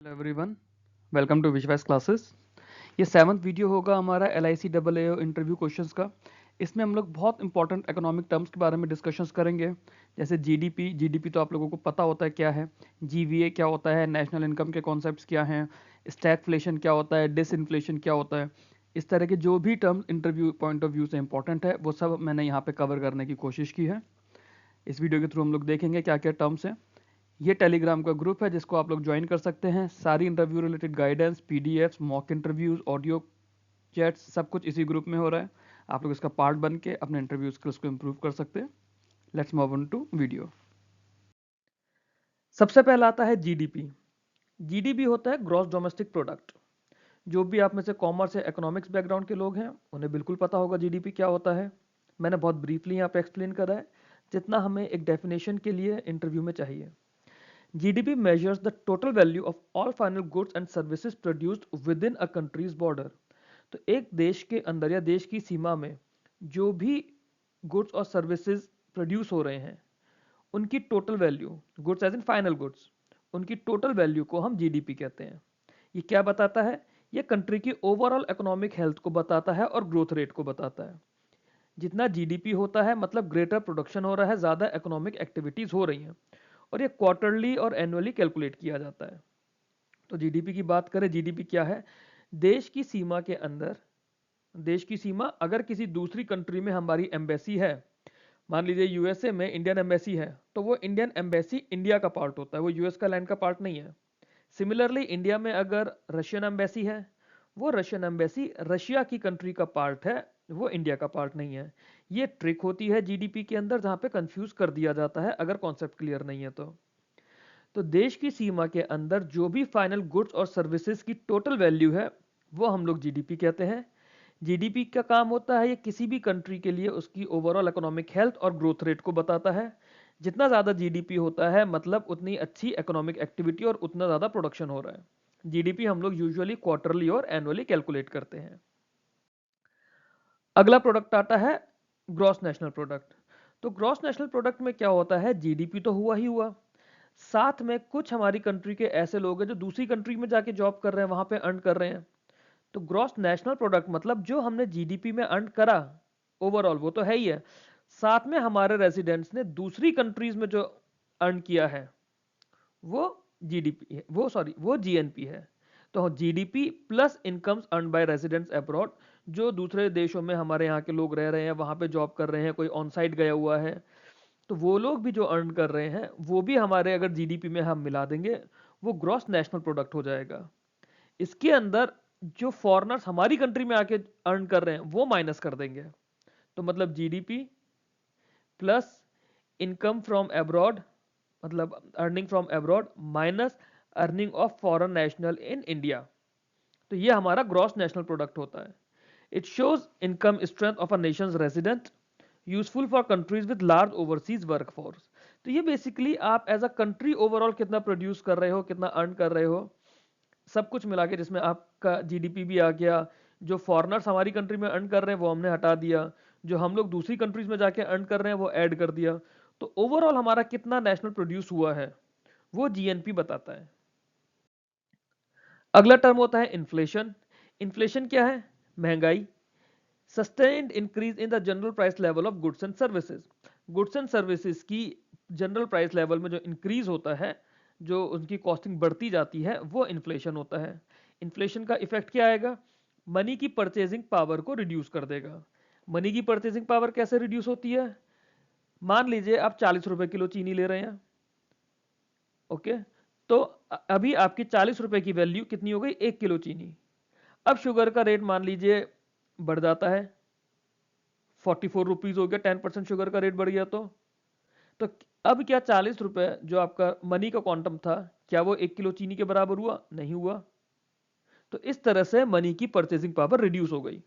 Hello everyone, welcome to Vishwas classes. ये 7th video होगा हमारा L I C double A interview questions का। इसमें हम लोग बहुत इंपॉर्टेंट इकोनॉमिक टर्म्स के बारे में डिस्कशंस करेंगे, जैसे जीडीपी। जीडीपी तो आप लोगों को पता होता है क्या है, जीवीए क्या होता है, नेशनल इनकम के कॉन्सेप्ट्स क्या हैं, स्टैगफ्लेशन क्या होता है, डिसइन्फ्लेशन क्या होता है। इस तरह के जो भी terms interview point of view से इंपॉर्टेंट है वो सब मैंने यहाँ पे कवर करने की कोशिश की है। इस वीडियो के थ्रू हम लोग देखेंगे क्या क्या टर्म्स हैं। ये टेलीग्राम का ग्रुप है जिसको आप लोग ज्वाइन कर सकते हैं। सारी interview related guidance, PDFs, mock interviews, audio chats, सब कुछ इसी ग्रुप में हो रहा है। आप लोग इसका पार्ट बन के अपने इंटरव्यू स्किल्स को इम्प्रूव कर सकते हैं। Let's move on to video. सबसे पहला आता है जीडीपी। जीडीपी होता है ग्रॉस डोमेस्टिक प्रोडक्ट। जो भी आप में से कॉमर्स या इकोनॉमिक्स बैकग्राउंड के लोग हैं उन्हें बिल्कुल पता होगा जीडीपी क्या होता है। मैंने बहुत ब्रीफली यहाँ पे एक्सप्लेन करा है जितना हमें एक डेफिनेशन के लिए इंटरव्यू में चाहिए। GDP measures the total value of all final goods and services produced within a country's border। तो एक देश के अंदर या देश की सीमा में जो भी गुड्स और सर्विसेज प्रोड्यूस हो रहे हैं उनकी total value, goods as in final goods, उनकी टोटल वैल्यू को हम जीडीपी कहते हैं। ये क्या बताता है? ये कंट्री की ओवरऑल इकोनॉमिक हेल्थ को बताता है और ग्रोथ रेट को बताता है। जितना जीडीपी होता है मतलब ग्रेटर प्रोडक्शन हो रहा है, ज़्यादा इकोनॉमिक एक्टिविटीज़ हो रही हैं, और ये क्वार्टरली और एनुअली कैलकुलेट किया जाता है। तो जीडीपी की बात करें, जीडीपी क्या है? देश की सीमा के अंदर, देश की सीमा अगर किसी दूसरी कंट्री में हमारी एम्बेसी है, मान लीजिए यूएसए में इंडियन एम्बेसी है, तो वो इंडियन एम्बेसी इंडिया का पार्ट होता है, वो यूएस का लैंड का पार्ट नहीं है। सिमिलरली इंडिया में अगर रशियन एम्बेसी है, वो रशियन एम्बेसी रशिया की कंट्री का पार्ट है, वो इंडिया का पार्ट नहीं है। ये ट्रिक होती है जीडीपी के अंदर जहां पे कंफ्यूज कर दिया जाता है अगर कॉन्सेप्ट क्लियर नहीं है तो देश की सीमा के अंदर जो भी फाइनल गुड्स और सर्विसेज की टोटल वैल्यू है वो हम लोग जीडीपी कहते हैं। जीडीपी का काम होता है ये किसी भी कंट्री के लिए उसकी ओवरऑल इकोनॉमिक हेल्थ और ग्रोथ रेट को बताता है। जितना ज़्यादा जीडीपी होता है मतलब उतनी अच्छी इकोनॉमिक एक्टिविटी और उतना ज़्यादा प्रोडक्शन हो रहा है। जीडीपी हम लोग यूजुअली क्वार्टरली और एनुअली कैलकुलेट करते हैं। अगला प्रोडक्ट आता है ग्रॉस नेशनल प्रोडक्ट। तो ग्रॉस नेशनल प्रोडक्ट में क्या होता है? जीडीपी तो हुआ ही हुआ, साथ में कुछ हमारी कंट्री के ऐसे लोग हैं जो दूसरी कंट्री में जाके जॉब कर रहे हैं, वहां पे अर्न कर रहे हैं। तो ग्रॉस नेशनल प्रोडक्ट मतलब जो हमने जीडीपी में अर्न करा ओवरऑल वो तो है ही है, साथ में हमारे रेजिडेंट्स ने दूसरी कंट्रीज में जो अर्न किया है वो जीडीपी है, वो जीएनपी है। तो GDP plus incomes earn by residents abroad, जो दूसरे देशों में हमारे यहाँ के लोग रह रहे हैं, वहां पे जॉब कर रहे हैं, कोई ऑन साइट गया हुआ है, तो वो लोग भी जो अर्न कर रहे हैं वो भी हमारे अगर जीडीपी में हम मिला देंगे वो ग्रॉस नेशनल प्रोडक्ट हो जाएगा। इसके अंदर जो फॉरेनर्स हमारी कंट्री में आके अर्न कर रहे हैं वो माइनस कर देंगे। तो मतलब GDP plus income from abroad, मतलब earning from abroad minus earning of foreign national in India, तो ये हमारा ग्रॉस नेशनल प्रोडक्ट होता है। It shows income strength of a nation's resident, useful for countries with large overseas workforce. तो ये basically आप as a country overall कितना produce कर रहे हो, कितना अर्न कर रहे हो, सब कुछ मिला के जिसमें आपका जीडीपी भी आ गया। जो फॉरेनर्स हमारी कंट्री में अर्न कर रहे हैं वो हमने हटा दिया, जो हम लोग दूसरी कंट्रीज में जाके अर्न कर रहे हैं वो ऐड कर दिया, तो ओवरऑल हमारा कितना नेशनल प्रोड्यूस हुआ है वो जीएनपी बताता है। अगला टर्म होता है इन्फ्लेशन। इन्फ्लेशन क्या है? महंगाई। Sustained increase in the general price level of goods and services. Goods and services की जनरल प्राइस लेवल में जो इंक्रीज होता है, जो उनकी कॉस्टिंग बढ़ती जाती है, वो इन्फ्लेशन होता है। इन्फ्लेशन का इफेक्ट क्या आएगा? मनी की परचेजिंग पावर को रिड्यूस कर देगा। मनी की परचेजिंग पावर कैसे रिड्यूस होती है? मान लीजिए आप 40 रुपए किलो चीनी ले रहे हैं, ओके, तो अभी आपकी 40 रुपए की वैल्यू कितनी हो गई? 1 किलो चीनी। अब शुगर का रेट मान लीजिए बढ़ जाता है, 44 रुपीज हो गया, 10% शुगर का रेट बढ़ गया तो अब क्या 40 रुपए जो आपका मनी का क्वांटम था, क्या वो 1 किलो चीनी के बराबर हुआ? नहीं हुआ। तो इस तरह से मनी की परचेसिंग पावर रिड्यूस हो गई।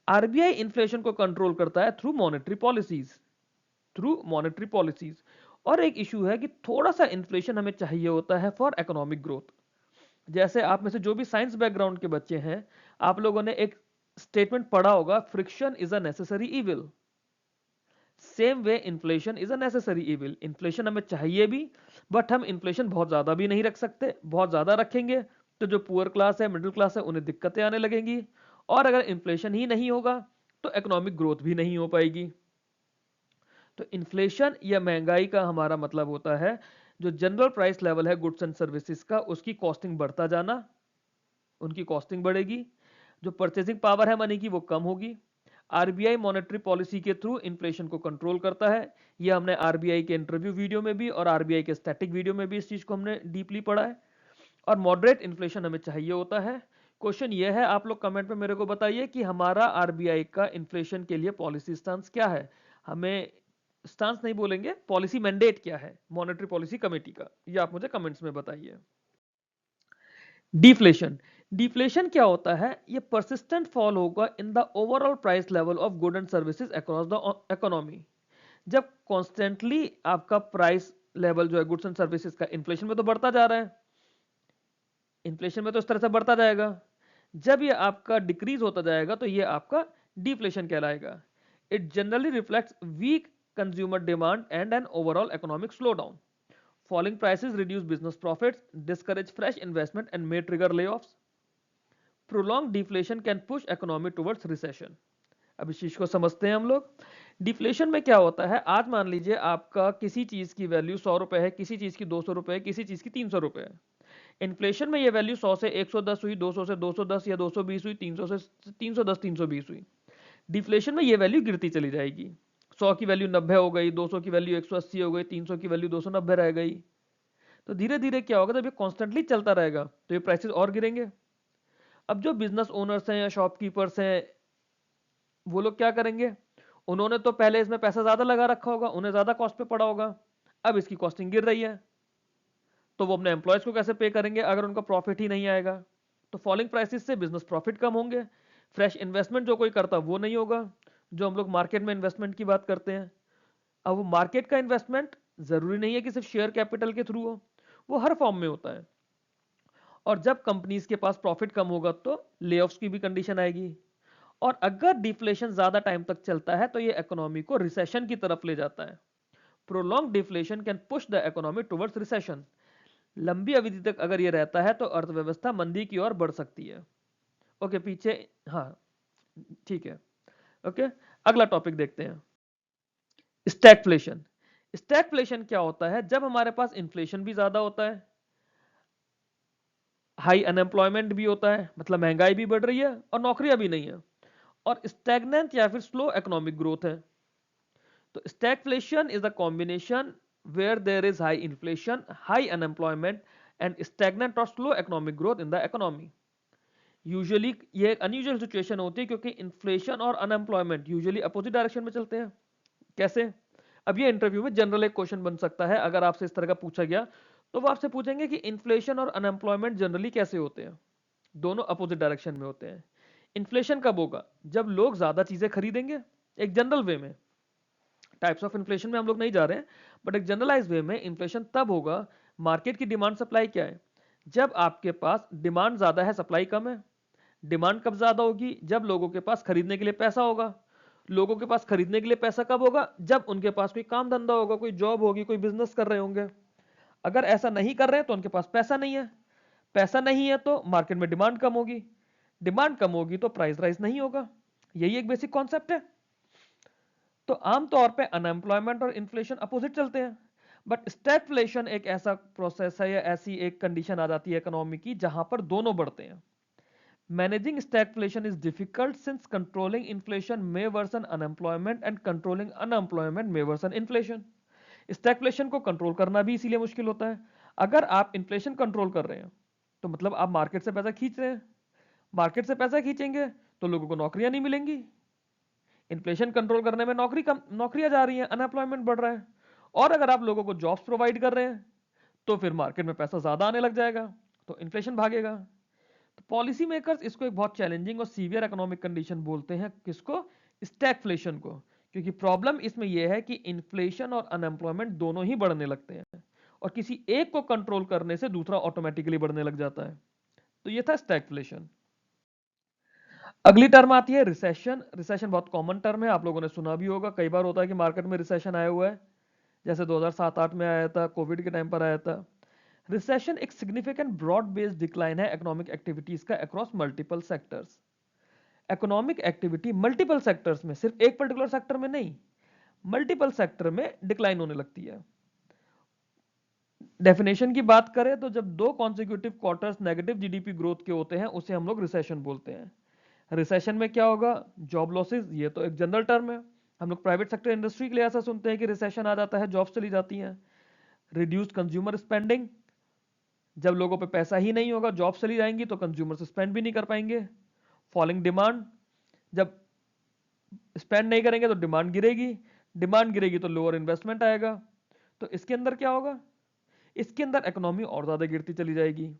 आरबीआई इन्फ्लेशन को कंट्रोल करता है थ्रू मॉनेटरी पॉलिसीज। और एक इशू है कि थोड़ा सा इन्फ्लेशन हमें चाहिए होता है फॉर इकोनॉमिक ग्रोथ। जैसे आप में से जो भी साइंस बैकग्राउंड के बच्चे हैं, आप लोगों ने एक स्टेटमेंट पढ़ा होगा, friction is a necessary evil. Same way inflation is a necessary evil, inflation हमें चाहिए भी, बट हम इन्फ्लेशन बहुत ज्यादा भी नहीं रख सकते, बहुत ज्यादा रखेंगे तो जो पुअर क्लास है, मिडिल क्लास है, उन्हें दिक्कतें आने लगेंगी, और अगर इन्फ्लेशन ही नहीं होगा तो इकोनॉमिक ग्रोथ भी नहीं हो पाएगी। तो इन्फ्लेशन या महंगाई का हमारा मतलब होता है जो जनरल प्राइस लेवल है गुड्स एंड सर्विसेज का, उसकी कॉस्टिंग बढ़ता जाना, उनकी कॉस्टिंग बढ़ेगी, जो परचेसिंग पावर है मनी की वो कम होगी। आरबीआई मॉनेटरी पॉलिसी के थ्रू इन्फ्लेशन को कंट्रोल करता है, ये हमने आरबीआई के इंटरव्यू वीडियो में भी और आरबीआई के स्टैटिक वीडियो में भी इस चीज को हमने डीपली पढ़ा है। और मॉडरेट इन्फ्लेशन हमें चाहिए होता है। क्वेश्चन ये है, आप लोग कमेंट में मेरे को बताइए कि हमारा आरबीआई का इन्फ्लेशन के लिए पॉलिसी स्टांस क्या है। हमें स्टांस नहीं बोलेंगे, पॉलिसी मैंडेट क्या है मॉनेटरी पॉलिसी कमेटी का, ये आप मुझे कमेंट्स में बताइए। डिफ्लेशन, डिफ्लेशन क्या होता है? ये परसिस्टेंट फॉल होगा in the overall price level of good and services across the economy. जब कॉन्स्टेंटली आपका प्राइस लेवल जो है गुड्स एंड सर्विसेज का इन्फ्लेशन में तो बढ़ता जा रहा है, इन्फ्लेशन में तो इस तरह से बढ़ता जाएगा, जब ये आपका डिक्रीज होता जाएगा तो ये आपका डिफ्लेशन कहलाएगा। It generally reflects weak consumer demand and an overall economic slow down. Falling prices reduce business profits, discourage fresh investment, and may trigger layoffs. Prolonged deflation can push economy towards recession. अब इस चीज को समझते हैं हम लोग। Deflation में क्या होता है, आज मान लीजिए आपका किसी चीज की वैल्यू 100 रुपए है, किसी चीज की 200 रुपए है, किसी चीज की 300 रुपए है। इन्फ्लेशन में ये वैल्यू 100 से 110 हुई, 200 से 210 या 220 हुई, 300 से 310 320 हुई। डिफ्लेशन में ये वैल्यू गिरती चली जाएगी, 100 की वैल्यू 90 हो गई, 200 की वैल्यू 180 हो गई, 300 की वैल्यू 290 रह गई। तो धीरे धीरे क्या होगा, जब ये कॉन्स्टेंटली चलता रहेगा तो ये प्राइसेस और गिरेंगे। अब जो बिजनेस ओनर्स हैं या शॉपकीपर्स हैं, वो लोग क्या करेंगे, उन्होंने तो पहले इसमें पैसा ज्यादा लगा रखा होगा, उन्हें ज्यादा कॉस्ट पे पड़ा होगा, अब इसकी कॉस्टिंग गिर रही है तो वो अपने एम्प्लॉयज को कैसे पे करेंगे अगर उनका प्रॉफिट ही नहीं आएगा। तो फॉलिंग प्राइसेस से बिजनेस प्रॉफिट कम होंगे, फ्रेश इन्वेस्टमेंट जो कोई करता वो नहीं होगा, जो हम लोग मार्केट में इन्वेस्टमेंट की बात करते हैं। अब वो मार्केट का इन्वेस्टमेंट जरूरी नहीं है कि सिर्फ शेयर कैपिटल के थ्रू हो, वो हर फॉर्म में होता है। और जब कंपनीज के पास प्रॉफिट कम होगा तो लेऑफ्स की भी कंडीशन आएगी। और अगर डिफ्लेशन ज्यादा टाइम तक चलता है तो ये इकोनॉमी को रिसेशन की तरफ ले जाता है। Prolong deflation can push the economy towards recession. लंबी अवधि तक अगर ये रहता है तो अर्थव्यवस्था मंदी की ओर बढ़ सकती है। ओके पीछे, हाँ ठीक है। ओके, अगला टॉपिक देखते हैं, स्टैगफ्लेशन। स्टैगफ्लेशन क्या होता है, जब हमारे पास इन्फ्लेशन भी ज्यादा होता है, हाई अनएम्प्लॉयमेंट भी होता है, मतलब महंगाई भी बढ़ रही है और नौकरियां भी नहीं है, और स्टैग्नेंट या फिर स्लो इकोनॉमिक ग्रोथ है। तो stagflation is the combination where there is high inflation, high unemployment and stagnant और slow economic growth in the economy. Usually ये एक अनयूजुअल सिचुएशन होती है क्योंकि इन्फ्लेशन और अनएम्प्लॉयमेंट यूजुअली अपोजिट डायरेक्शन में चलते हैं। कैसे? अब ये इंटरव्यू में जनरल एक क्वेश्चन बन सकता है, अगर आपसे इस तरह का पूछा गया तो वो आपसे पूछेंगे कि इन्फ्लेशन और अनएम्प्लॉयमेंट जनरली कैसे होते हैं। दोनों अपोजिट डायरेक्शन में होते हैं। इन्फ्लेशन कब होगा, जब लोग ज्यादा चीजें खरीदेंगे, एक जनरल वे में। टाइप्स ऑफ इन्फ्लेशन में हम लोग नहीं जा रहे हैं, बट एक जनरलाइज वे में इन्फ्लेशन तब होगा, मार्केट की डिमांड सप्लाई क्या है, जब आपके पास डिमांड ज्यादा है सप्लाई कम है। डिमांड कब ज्यादा होगी, जब लोगों के पास खरीदने के लिए पैसा होगा। लोगों के पास खरीदने के लिए पैसा कब होगा, जब उनके पास कोई काम धंधा होगा, कोई जॉब होगी, कोई बिजनेस कर रहे होंगे। अगर ऐसा नहीं कर रहे हैं तो उनके पास पैसा नहीं है, पैसा नहीं है तो मार्केट में डिमांड कम होगी, डिमांड कम होगी तो प्राइस राइज नहीं होगा। यही एक बेसिक कॉन्सेप्ट है। तो आमतौर पे अनएम्प्लॉयमेंट और इन्फ्लेशन अपोजिट चलते हैं, बट स्टैगफ्लेशन एक ऐसा प्रोसेस है या ऐसी एक कंडीशन आ जाती है इकोनॉमी की जहां पर दोनों बढ़ते हैं। Managing stagflation is difficult since controlling inflation may worsen unemployment and controlling unemployment may worsen inflation। Stagflation को कंट्रोल करना भी इसीलिए मुश्किल होता है। अगर आप इन्फ्लेशन कंट्रोल कर रहे हैं तो मतलब आप मार्केट से पैसा खींच रहे हैं, मार्केट से पैसा खींचेंगे तो लोगों को नौकरियां नहीं मिलेंगी। इन्फ्लेशन कंट्रोल करने में नौकरियां जा रही हैं, अनएम्प्लॉयमेंट बढ़ रहा है। और अगर आप लोगों को जॉब्स प्रोवाइड कर रहे हैं तो फिर मार्केट में पैसा ज्यादा आने लग जाएगा, तो इन्फ्लेशन भागेगा। तो पॉलिसी मेकर्स इसको एक बहुत चैलेंजिंग और सीवियर इकोनॉमिक कंडीशन बोलते हैं, किसको, स्टैगफ्लेशन को। क्योंकि प्रॉब्लम इसमें यह है कि इन्फ्लेशन और अनएम्प्लॉयमेंट दोनों ही बढ़ने लगते हैं और किसी एक को कंट्रोल करने से दूसरा ऑटोमेटिकली बढ़ने लग जाता है। तो ये था स्टैगफ्लेशन। अगली टर्म आती है रिसेशन। रिसेशन बहुत कॉमन टर्म है, आप लोगों ने सुना भी होगा, कई बार होता है कि मार्केट में रिसेशन आया हुआ है, जैसे 2007-8 में आया था, कोविड के टाइम पर आया था। रिसेशन एक सिग्निफिकेंट ब्रॉड बेस्ड डिक्लाइन है इकोनॉमिक एक्टिविटीज का across multiple sectors. Economic activity multiple sectors में, सिर्फ एक पर्टिकुलर सेक्टर में नहीं, मल्टीपल सेक्टर में डिक्लाइन होने लगती है। डेफिनेशन की बात करें तो जब दो consecutive quarters negative GDP growth के होते हैं उसे हम लोग रिसेशन बोलते हैं। रिसेशन में क्या होगा? जॉब लॉसेस, ये तो एक जनरल टर्म है, हम लोग प्राइवेट सेक्टर इंडस्ट्री के लिए ऐसा सुनते हैं कि रिसेशन आ जाता है, जॉब्स चली जाती हैं। रिड्यूस्ड कंज्यूमर स्पेंडिंग, जब लोगों पे पैसा ही नहीं होगा, जॉब्स चली जाएंगी तो कंज्यूमर स्पेंड भी नहीं कर पाएंगे। फॉलिंग डिमांड, जब स्पेंड नहीं करेंगे तो डिमांड गिरेगी तो लोअर इन्वेस्टमेंट आएगा। तो इसके अंदर क्या होगा? इसके अंदर इकोनॉमी और ज्यादा गिरती चली जाएगी।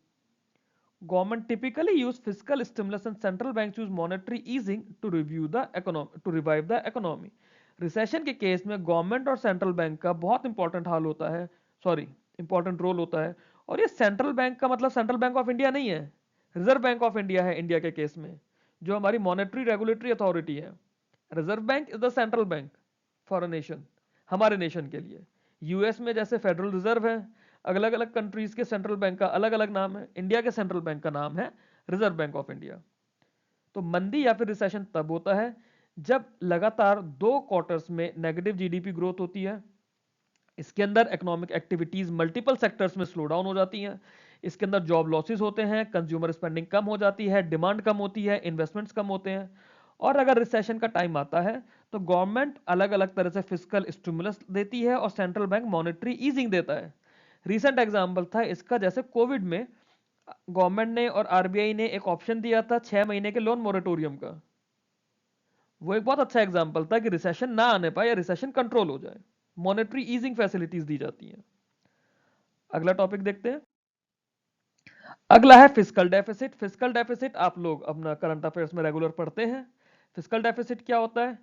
Government typically use physical stimulus and central bank use monetary easing to revive the economy. Recession के केस में गवर्नमेंट और सेंट्रल बैंक का बहुत इंपॉर्टेंट हाल होता है, सॉरी इंपॉर्टेंट रोल होता है। और ये सेंट्रल बैंक का मतलब सेंट्रल बैंक ऑफ इंडिया नहीं है, रिजर्व बैंक ऑफ इंडिया है इंडिया के केस में, जो हमारी मॉनेटरी रेगुलेटरी अथॉरिटी है। Reserve bank is the central bank for a nation, हमारे नेशन के लिए। यूएस में जैसे फेडरल रिजर्व है, अलग अलग कंट्रीज के सेंट्रल बैंक का अलग अलग नाम है, इंडिया के सेंट्रल बैंक का नाम है रिजर्व बैंक ऑफ इंडिया। तो मंदी या फिर रिसेशन तब होता है जब लगातार 2 क्वार्टर्स में नेगेटिव जीडीपी ग्रोथ होती है। इसके अंदर इकोनॉमिक एक्टिविटीज मल्टीपल सेक्टर्स में स्लो डाउन हो जाती हैं। इसके अंदर जॉब लॉसेस होते हैं, कंज्यूमर स्पेंडिंग कम हो जाती है, डिमांड कम होती है, इन्वेस्टमेंट्स कम होते हैं। और अगर रिसेशन का टाइम आता है तो गवर्नमेंट अलग अलग तरह से फिजिकल स्टिमुलस देती है और सेंट्रल बैंक मॉनेटरी ईजिंग देता है। रिसेंट एग्जाम्पल था इसका, जैसे कोविड में गवर्नमेंट ने और आरबीआई ने एक ऑप्शन दिया था 6 महीने के लोन मोरेटोरियम का। वो एक बहुत अच्छा एग्जाम्पल था कि रिसेशन ना आने पाए या रिसेशन कंट्रोल हो जाए, मॉनेटरी ईजिंग फैसिलिटीज दी जाती हैं। अगला टॉपिक देखते हैं। अगला है फिजिकल डेफिसिट। फिजिकल डेफिसिट आप लोग अपना करंट अफेयर्स में रेगुलर पढ़ते हैं। फिजिकल डेफिसिट क्या होता है?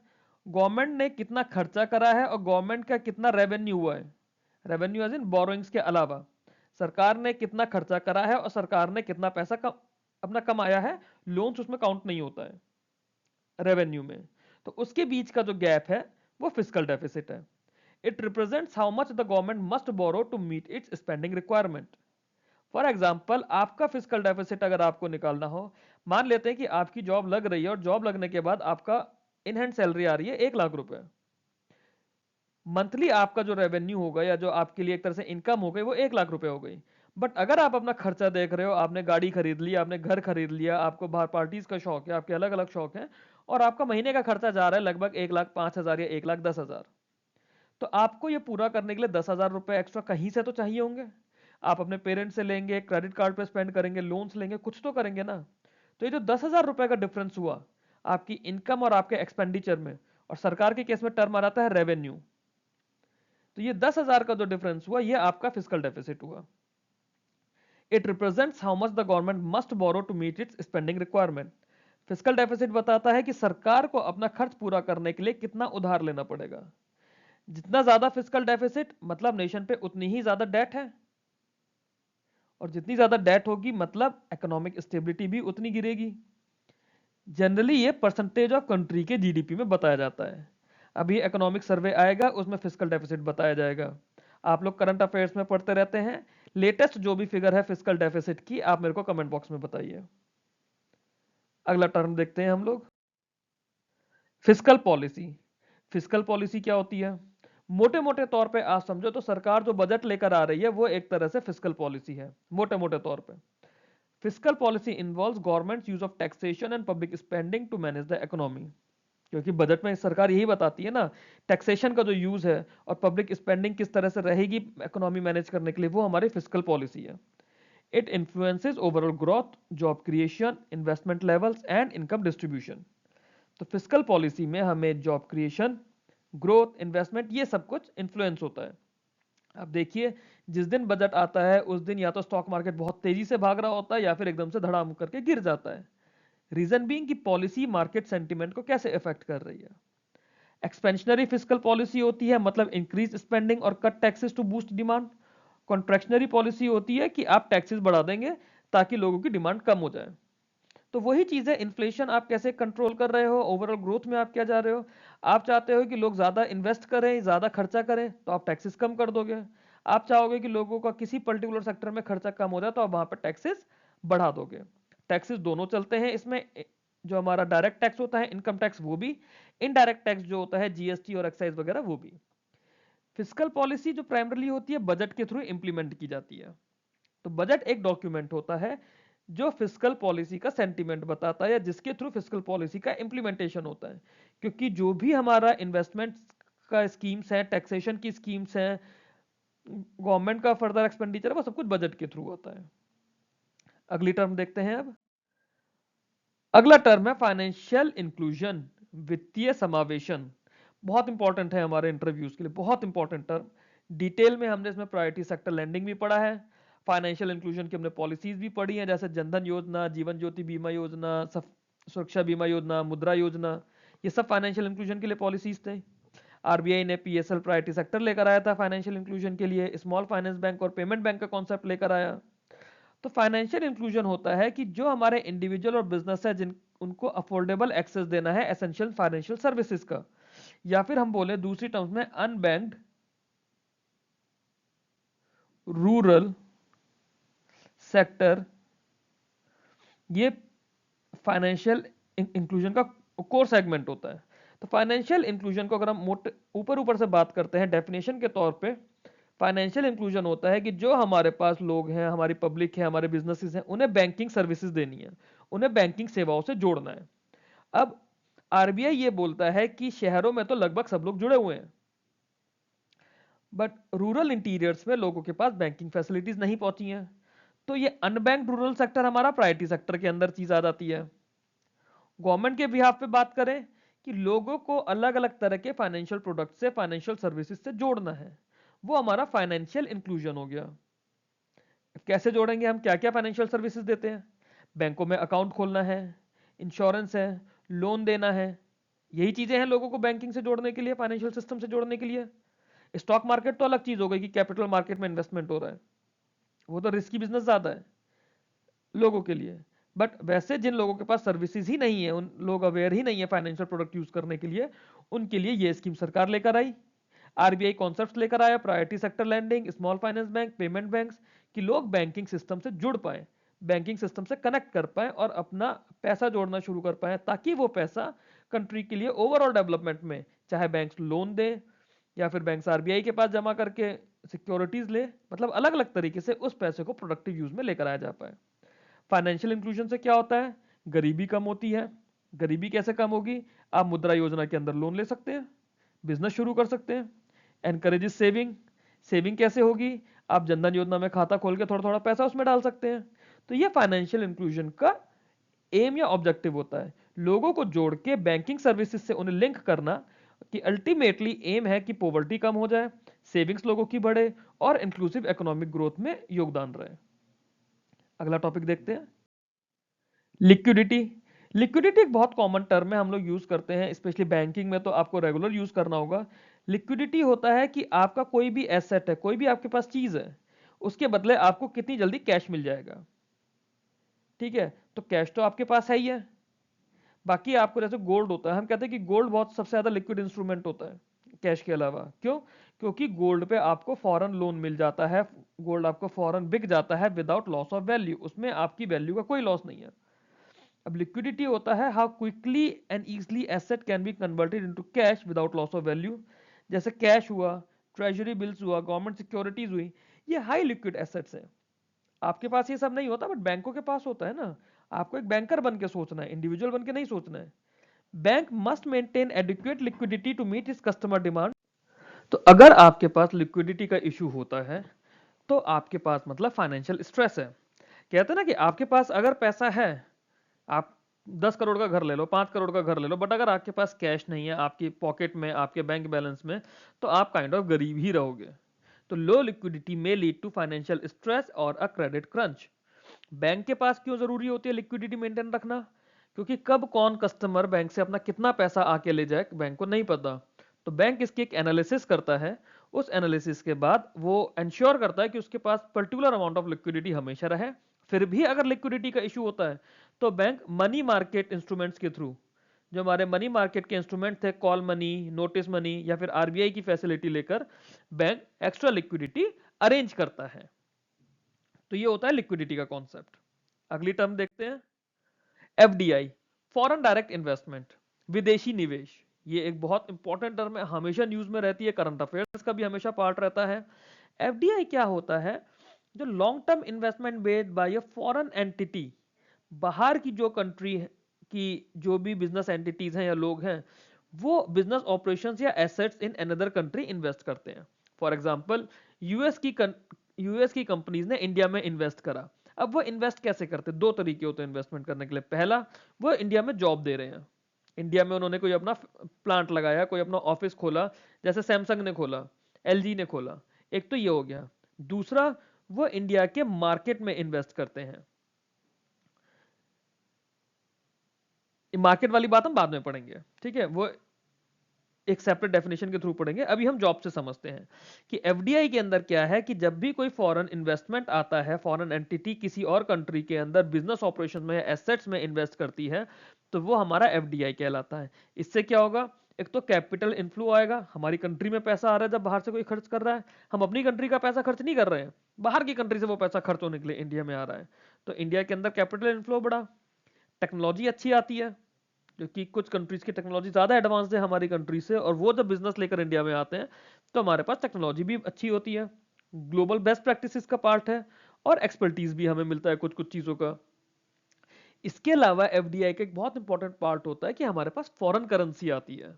गवर्नमेंट ने कितना खर्चा करा है और गवर्नमेंट का कितना रेवेन्यू हुआ है। रेवेन्यू एज इन बोरोइंग्स के अलावा सरकार ने कितना खर्चा करा है और सरकार ने कितना पैसा अपना कमाया है, लोन्स उसमें काउंट नहीं होता है रेवेन्यू में। तो उसके बीच का जो गैप है वो फिजिकल डेफिसिट है। It represents how much the government must borrow to meet its spending requirement. For example, आपका फिजिकल डेफिसिट अगर आपको निकालना हो, मान लेते हैं कि आपकी जॉब लग रही है और जॉब लगने के बाद आपका इन हैंड सैलरी आ रही है 1 लाख रुपए। मंथली आपका जो रेवेन्यू होगा या जो आपके लिए एक तरह से इनकम हो गई वो 1 लाख रुपए हो गई। बट अगर आप अपना खर्चा देख रहे हो, आपने गाड़ी खरीद ली, आपने घर खरीद लिया, आपको बाहर पार्टीज का शौक है, आपके अलग अलग शौक हैं, और आपका महीने का खर्चा जा रहा है लगभग 1,05,000 या 1,10,000, तो आपको ये पूरा करने के लिए 10,000 रुपए एक्स्ट्रा कहीं से तो चाहिए होंगे। आप अपने पेरेंट्स से लेंगे, क्रेडिट कार्ड पे स्पेंड करेंगे, लोन्स लेंगे, कुछ तो करेंगे ना। तो ये जो 10,000 रुपए का डिफरेंस हुआ आपकी इनकम और आपके एक्सपेंडिचर में, और सरकार के केस में टर्म आ जाता है रेवेन्यू, तो ये 10,000 का जो डिफरेंस हुआ ये आपका फिजिकल डेफिसिट हुआ। It represents how much the government must borrow to meet its spending requirement. Physical deficit बताता है कि सरकार को अपना खर्च पूरा करने के लिए कितना उधार लेना पड़ेगा। जितना ज्यादा फिजिकल डेफिसिट मतलब नेशन पे उतनी ही ज्यादा डेट है, और जितनी ज्यादा डेट होगी मतलब इकोनॉमिक स्टेबिलिटी भी उतनी गिरेगी। जनरली ये परसेंटेज ऑफ कंट्री के जीडीपी में बताया जाता है। अभी इकोनॉमिक सर्वे आएगा उसमें फिजिकल डेफिसिट बताया जाएगा। आप लोग करंट अफेयर्स में पढ़ते रहते हैं, लेटेस्ट जो भी फिगर है फिजिकल डेफिसिट की आप मेरे को कमेंट बॉक्स में बताइए। अगला टर्म देखते हैं हम लोग, फिजिकल पॉलिसी। फिजिकल पॉलिसी क्या होती है? मोटे मोटे तौर पे आप समझो तो सरकार जो बजट लेकर आ रही है वो एक तरह से फिजिकल पॉलिसी है, मोटे मोटे तौर पे। Physical policy involves government use of taxation and public spending to manage the economy. क्योंकि बजट में सरकार यही बताती है ना, टैक्सेशन का जो यूज है और पब्लिक स्पेंडिंग किस तरह से रहेगी इकोनॉमी मैनेज करने के लिए, वो हमारी फिजिकल पॉलिसी है। It influences overall growth, job creation, investment levels and income distribution. तो फिजिकल पॉलिसी में हमें जॉब क्रिएशन, ग्रोथ, इन्वेस्टमेंट, ये सब कुछ इन्फ्लुएंस होता है। अब देखिए, जिस दिन बजट आता है उस दिन या तो स्टॉक मार्केट बहुत तेजी से भाग रहा होता है या फिर एकदम से धड़ाम करके गिर जाता है। रीजन बीइंग कि पॉलिसी मार्केट सेंटीमेंट को कैसे इफेक्ट कर रही है। एक्सपेंशनरी फिजिकल पॉलिसी होती है मतलब इंक्रीज स्पेंडिंग और cut taxes to boost demand. Contractionary policy होती है कि आप टैक्सेस बढ़ा देंगे ताकि लोगों की डिमांड कम हो जाए। तो वही चीज है, इन्फ्लेशन आप कैसे कंट्रोल कर रहे हो, ओवरऑल ग्रोथ में आप क्या जा रहे हो। आप चाहते हो कि लोग ज्यादा इन्वेस्ट करें, ज्यादा खर्चा करें, तो आप टैक्सेस कम कर दोगे। आप चाहोगे कि लोगों का किसी पर्टिकुलर सेक्टर में खर्चा कम हो जाए, तो आप वहां पर टैक्सेस बढ़ा दोगे। टैक्सेस दोनों चलते हैं इसमें, जो हमारा डायरेक्ट टैक्स होता है इनकम टैक्स वो भी, इनडायरेक्ट टैक्स जो होता है जीएसटी और एक्साइज वगैरह वो भी। फिस्कल पॉलिसी जो प्राइमरली होती है बजट के थ्रू इंप्लीमेंट की जाती है। तो बजट एक डॉक्यूमेंट होता है जो फिस्कल पॉलिसी का सेंटीमेंट बताता है, या जिसके थ्रू फिस्कल पॉलिसी का इंप्लीमेंटेशन होता है। क्योंकि जो भी हमारा इन्वेस्टमेंट का स्कीम्स है, टैक्सेशन की स्कीम्स हैं, गवर्नमेंट का फर्दर एक्सपेंडिचर है, वो सब कुछ बजट के थ्रू होता है। अगली टर्म देखते हैं अब। अगला टर्म है फाइनेंशियल इंक्लूजन, वित्तीय समावेशन। बहुत इंपॉर्टेंट है हमारे इंटरव्यूज के लिए, बहुत इंपॉर्टेंट टर्म। डिटेल में हमने इसमें प्रायोरिटी सेक्टर लैंडिंग भी पढ़ा है, फाइनेंशियल इंक्लूजन की हमने पॉलिसीज भी पढ़ी हैं, जैसे जनधन योजना, जीवन ज्योति बीमा योजना, सुरक्षा बीमा योजना, मुद्रा योजना, ये सब फाइनेंशियल इंक्लूजन के लिए पॉलिसीज थे। आरबीआई ने पीएसएल प्रायोरिटी सेक्टर लेकर आया था फाइनेंशियल इंक्लूजन के लिए, स्मॉल फाइनेंस बैंक और पेमेंट बैंक का कॉन्सेप्ट लेकर आया। तो फाइनेंशियल इंक्लूजन होता है कि जो हमारे इंडिविजुअल और बिजनेस है जिन उनको अफोर्डेबल एक्सेस देना है एसेंशियल फाइनेंशियल सर्विसेज का, या फिर हम बोले दूसरी टर्म्स में अनबैंक्ड रूरल सेक्टर, ये फाइनेंशियल इंक्लूजन का कोर सेगमेंट होता है। तो फाइनेंशियल इंक्लूजन को अगर हम मोटे ऊपर ऊपर से बात करते हैं डेफिनेशन के तौर पे, फाइनेंशियल इंक्लूजन होता है कि जो हमारे पास लोग हैं, हमारी पब्लिक है, हमारे बिजनेसेस हैं, उन्हें बैंकिंग सर्विसेज देनी है, उन्हें बैंकिंग सेवाओं से जोड़ना है। अब आरबीआई ये बोलता है कि शहरों में तो लगभग सब लोग जुड़े हुए हैं, बट रूरल इंटीरियर्स में लोगों के पास बैंकिंग फैसिलिटीज नहीं पहुंची हैं। तो ये अनबैंक्ड रूरल सेक्टर हमारा प्रायोरिटी सेक्टर के अंदर चीज आ जाती है। गवर्नमेंट के बिहाफ पे बात करें कि लोगों को अलग अलग तरह के फाइनेंशियल प्रोडक्ट से, फाइनेंशियल सर्विसेज से जोड़ना है, वो हमारा फाइनेंशियल इंक्लूजन हो गया। कैसे जोड़ेंगे हम, क्या क्या फाइनेंशियल सर्विसेज देते हैं। बैंकों में अकाउंट खोलना है, इंश्योरेंस है, लोन देना है, यही चीजें हैं लोगों को बैंकिंग से जोड़ने के लिए, फाइनेंशियल सिस्टम से जोड़ने के लिए। स्टॉक मार्केट तो अलग चीज हो गई कि कैपिटल मार्केट में इन्वेस्टमेंट हो रहा है, वो तो रिस्की बिजनेस ज्यादा है लोगों के लिए। बट वैसे जिन लोगों के पास सर्विसेज ही नहीं है, उन लोग अवेयर ही नहीं है फाइनेंशियल प्रोडक्ट यूज करने के लिए, उनके लिए ये स्कीम सरकार लेकर आई। आरबीआई कॉन्सेप्ट्स लेकर आया, priority sector lending, small finance bank, payment banks, कि लोग बैंकिंग सिस्टम से जुड़ पाए, बैंकिंग सिस्टम से कनेक्ट कर पाए और अपना पैसा जोड़ना शुरू कर पाए, ताकि वो पैसा कंट्री के लिए ओवरऑल डेवलपमेंट में, चाहे बैंक्स लोन दे या फिर बैंक्स आरबीआई के पास जमा करके सिक्योरिटीज ले, मतलब अलग अलग तरीके से उस पैसे को प्रोडक्टिव यूज में लेकर आया जा पाए। फाइनेंशियल इंक्लूजन से क्या होता है, गरीबी कम होती है। गरीबी कैसे कम होगी, आप मुद्रा योजना के अंदर लोन ले सकते हैं, बिजनेस शुरू कर सकते हैं। एनकरेजेस सेविंग, सेविंग कैसे होगी, आप जनधन योजना में खाता खोल के थोड़ा थोड़ा पैसा उसमें डाल सकते हैं। तो ये फाइनेंशियल इंक्लूजन का एम या ऑब्जेक्टिव होता है, लोगों को जोड़ के बैंकिंग सर्विसेज से उन्हें लिंक करना, कि अल्टीमेटली एम है कि पॉवर्टी कम हो जाए, सेविंग्स लोगों की बढ़े और इंक्लूसिव इकोनॉमिक ग्रोथ में योगदान रहे। अगला टॉपिक देखते हैं, लिक्विडिटी। लिक्विडिटी एक बहुत कॉमन टर्म है, हम लोग यूज करते हैं, स्पेशली बैंकिंग में तो आपको रेगुलर यूज करना होगा। लिक्विडिटी होता है कि आपका कोई भी एसेट है, कोई भी आपके पास चीज है, उसके बदले आपको कितनी जल्दी कैश मिल जाएगा। ठीक है, तो कैश तो आपके पास है ही है, बाकी आपको जैसे गोल्ड होता है, हम कहते हैं कि गोल्ड बहुत सबसे ज्यादा लिक्विड इंस्ट्रूमेंट होता है कैश के अलावा। क्यों, क्योंकि गोल्ड पे आपको फॉरेन लोन मिल जाता है, गोल्ड आपको फॉरेन बिक जाता है विदाउट लॉस ऑफ वैल्यू, उसमें आपकी वैल्यू का कोई लॉस नहीं है। अब लिक्विडिटी होता है how quickly and easily asset can be converted into cash without loss of value. जैसे कैश हुआ, ट्रेजरी बिल्स हुआ, गवर्नमेंट सिक्योरिटीज हुई, ये हाई लिक्विड एसेट्स हैं। आपके पास ये सब नहीं होता, बट बैंकों के पास होता है ना। आपको एक बैंकर बन के सोचना है, इंडिविजुअल बन के नहीं सोचना है। Bank must maintain adequate liquidity to meet its customer demand. तो अगर आपके पास लिक्विडिटी का इशू होता है, तो आपके पास मतलब फाइनेंशियल स्ट्रेस है। कहते हैं ना कि आपके पास अगर पैसा है, आप 10 करोड़ का घर ले लो, 5 करोड़ का घर ले लो, बट अगर आपके पास कैश नहीं है आपकी पॉकेट में, आपके बैंक बैलेंस में, तो आप काइंड ऑफ गरीब ही रहोगे। तो लो लिक्विडिटी में लीड टू फाइनेंशियल स्ट्रेस और अ क्रेडिट क्रंच। बैंक के पास क्यों जरूरी होती है लिक्विडिटी मेंटेन रखना, क्योंकि कब कौन कस्टमर बैंक से अपना कितना पैसा आके ले जाए बैंक को नहीं पता। तो बैंक इसकी एक एनालिसिस करता है, उस एनालिसिस के बाद वो इंश्योर करता है कि उसके पास पर्टिकुलर अमाउंट ऑफ लिक्विडिटी हमेशा रहे। फिर भी अगर लिक्विडिटी का इशू होता है, तो बैंक मनी मार्केट इंस्ट्रूमेंट्स के थ्रू, जो हमारे मनी मार्केट के इंस्ट्रूमेंट थे, कॉल मनी, नोटिस मनी या फिर आरबीआई की फैसिलिटी लेकर बैंक एक्स्ट्रा लिक्विडिटी अरेंज करता है। तो ये होता है लिक्विडिटी का कॉन्सेप्ट। अगली टर्म देखते हैं, एफडीआई, फॉरेन डायरेक्ट इन्वेस्टमेंट, विदेशी निवेश। ये एक बहुत इंपॉर्टेंट टर्म है, हमेशा न्यूज में रहती है, करंट अफेयर्स का भी हमेशा पार्ट रहता है। एफडीआई क्या होता है? जो long term investment based by a foreign entity, बाहर की जो कंट्री की जो भी बिजनेस एंटिटीज हैं या लोग हैं, वो बिजनेस ऑपरेशंस या assets in another country invest करते हैं। फॉर एग्जांपल, यूएस की कंपनीज ने इंडिया में इन्वेस्ट करा। अब वो इन्वेस्ट कैसे करते हैं? दो तरीके होते हैं इन्वेस्टमेंट करने के लिए। पहला, वो इंडिया में जॉब दे रहे हैं, इंडिया में उन्होंने कोई अपना प्लांट लगाया, कोई अपना ऑफिस खोला, जैसे सैमसंग ने खोला, एलजी ने खोला। एक तो ये हो गया। दूसरा, वो इंडिया के मार्केट में इन्वेस्ट करते हैं। मार्केट वाली बात हम बाद में पढ़ेंगे, ठीक है, वो एक सेपरेट डेफिनेशन के थ्रू पढ़ेंगे। अभी हम जॉब से समझते हैं कि एफडीआई के अंदर क्या है, कि जब भी कोई फॉरेन इन्वेस्टमेंट आता है, फॉरेन एंटिटी किसी और कंट्री के अंदर बिजनेस ऑपरेशन में या एसेट्स में इन्वेस्ट करती है, तो वो हमारा एफडीआई कहलाता है। इससे क्या होगा? एक तो कैपिटल इनफ्लो आएगा, हमारी कंट्री में पैसा आ रहा है, जब बाहर से कोई खर्च कर रहा है, हम अपनी कंट्री का पैसा खर्च नहीं कर रहे हैं, बाहर की कंट्री से वो पैसा खर्च होने के लिए इंडिया में आ रहा है, तो इंडिया के अंदर कैपिटल इनफ्लो बढ़ा। टेक्नोलॉजी अच्छी आती है, क्योंकि कुछ कंट्रीज की टेक्नोलॉजी ज्यादा एडवांस है हमारी कंट्री से, और वो जब बिजनेस लेकर इंडिया में आते हैं तो हमारे पास टेक्नोलॉजी भी अच्छी होती है, ग्लोबल बेस्ट प्रैक्टिसेस का पार्ट है, और एक्सपर्टीज भी हमें मिलता है कुछ कुछ चीजों का। इसके अलावा एफडीआई का एक बहुत इंपॉर्टेंट पार्ट होता है कि हमारे पास फॉरेन करेंसी आती है,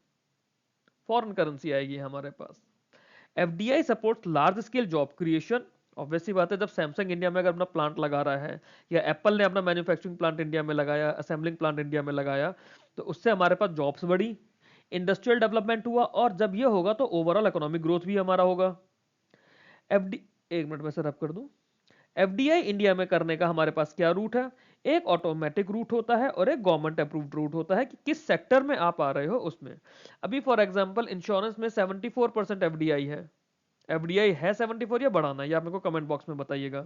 फॉरेन करेंसी आएगी हमारे पास। FDI supports large scale job creation. Obviously बात है, जब सैमसंग इंडिया में अगर अपना प्लांट लगा रहा है, या एप्पल ने अपना मैन्युफैक्चरिंग प्लांट इंडिया में लगाया, असेंबलिंग प्लांट इंडिया में लगाया, तो उससे हमारे पास जॉब्स बढ़ी, इंडस्ट्रियल डेवलपमेंट हुआ, और जब ये होगा तो ओवरऑल इकोनॉमिक ग्रोथ भी हमारा होगा। एफडी एक मिनट में सर अप कर दूं। एफडीआई इंडिया में करने का हमारे पास क्या रूट है? एक ऑटोमेटिक रूट होता है और एक गवर्नमेंट अप्रूव्ड रूट होता है, कि किस सेक्टर में आप आ रहे हो उसमें। अभी फॉर एग्जांपल इंश्योरेंस में 74% एफडीआई है। एफडीआई है 74 या बढ़ाना है, ये आप मेरे को कमेंट बॉक्स में बताइएगा।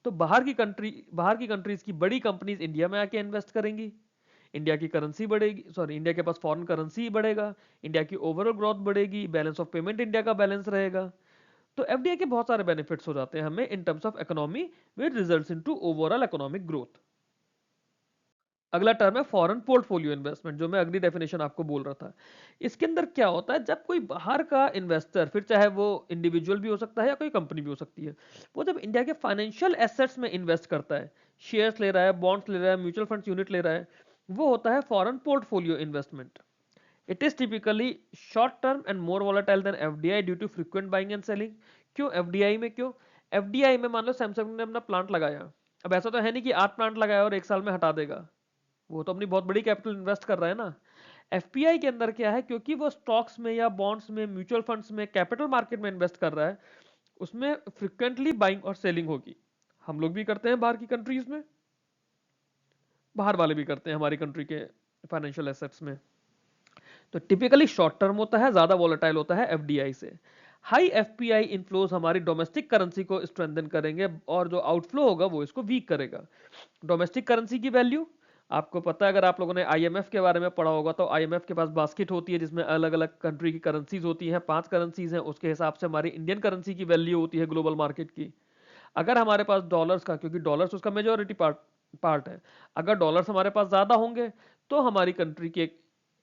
तो बाहर की कंट्रीज की बड़ी कंपनीज इंडिया में आके इन्वेस्ट करेंगी, इंडिया की करेंसी बढ़ेगी, सॉरी इंडिया के पास फॉरेन करेंसी बढ़ेगा, इंडिया की ओवरऑल ग्रोथ बढ़ेगी, बैलेंस ऑफ पेमेंट इंडिया का बैलेंस रहेगा। तो एफडीआई के बहुत सारे बेनिफिट्स हो जाते हैं हमें in terms of economy, which results into overall economic growth. अगला टर्म है फॉरेन पोर्टफोलियो इन्वेस्टमेंट, जो मैं अगली डेफिनेशन आपको बोल रहा था। इसके अंदर क्या होता है, जब कोई बाहर का इन्वेस्टर, फिर चाहे वो इंडिविजुअल भी हो सकता है या कोई कंपनी भी हो सकती है, वो जब इंडिया के फाइनेंशियल एसेट्स में इन्वेस्ट करता है, शेयर्स ले रहा है, बॉन्ड्स ले रहा है, म्यूचुअल फंड्स यूनिट ले रहा है, वो होता है foreign portfolio investment. It is typically short term and more volatile than FDI due to frequent buying and selling. क्यों एफडीआई में? क्यों एफडीआई में? मान लो सैमसंग ने अपना प्लांट लगाया, अब ऐसा तो है नहीं कि 8 प्लांट लगाया और 1 साल में हटा देगा, वो तो अपनी बहुत बड़ी कैपिटल इन्वेस्ट कर रहा है ना। एफपीआई के अंदर क्या है, क्योंकि वो स्टॉक्स में या बॉन्ड्स में, म्यूचुअल फंड्स में, कैपिटल मार्केट में इन्वेस्ट कर रहा है, उसमें फ्रिक्वेंटली बाइंग और सेलिंग होगी। हम लोग भी करते हैं बाहर की कंट्रीज में, बाहर वाले भी करते हैं हमारी कंट्री के फाइनेंशियल एसेट्स में। तो टिपिकली शॉर्ट टर्म होता है, ज्यादा वॉलेटाइल होता है एफडीआई से। हाई एफपीआई इनफ्लोज हमारी डोमेस्टिक करेंसी को स्ट्रेंथन करेंगे, और जो आउटफ्लो होगा वो इसको वीक करेगा। डोमेस्टिक करेंसी की वैल्यू आपको पता है, अगर आप लोगों ने आईएमएफ के बारे में पढ़ा होगा, तो आईएमएफ के पास बास्केट होती है जिसमें अलग अलग कंट्री की करेंसीज होती हैं, 5 करेंसीज हैं, उसके हिसाब से हमारी इंडियन करेंसी की वैल्यू होती है ग्लोबल मार्केट की। अगर हमारे पास डॉलर्स का, क्योंकि डॉलर्स उसका मेजोरिटी पार्ट पार्ट है, अगर डॉलर्स हमारे पास ज्यादा होंगे तो हमारी कंट्री की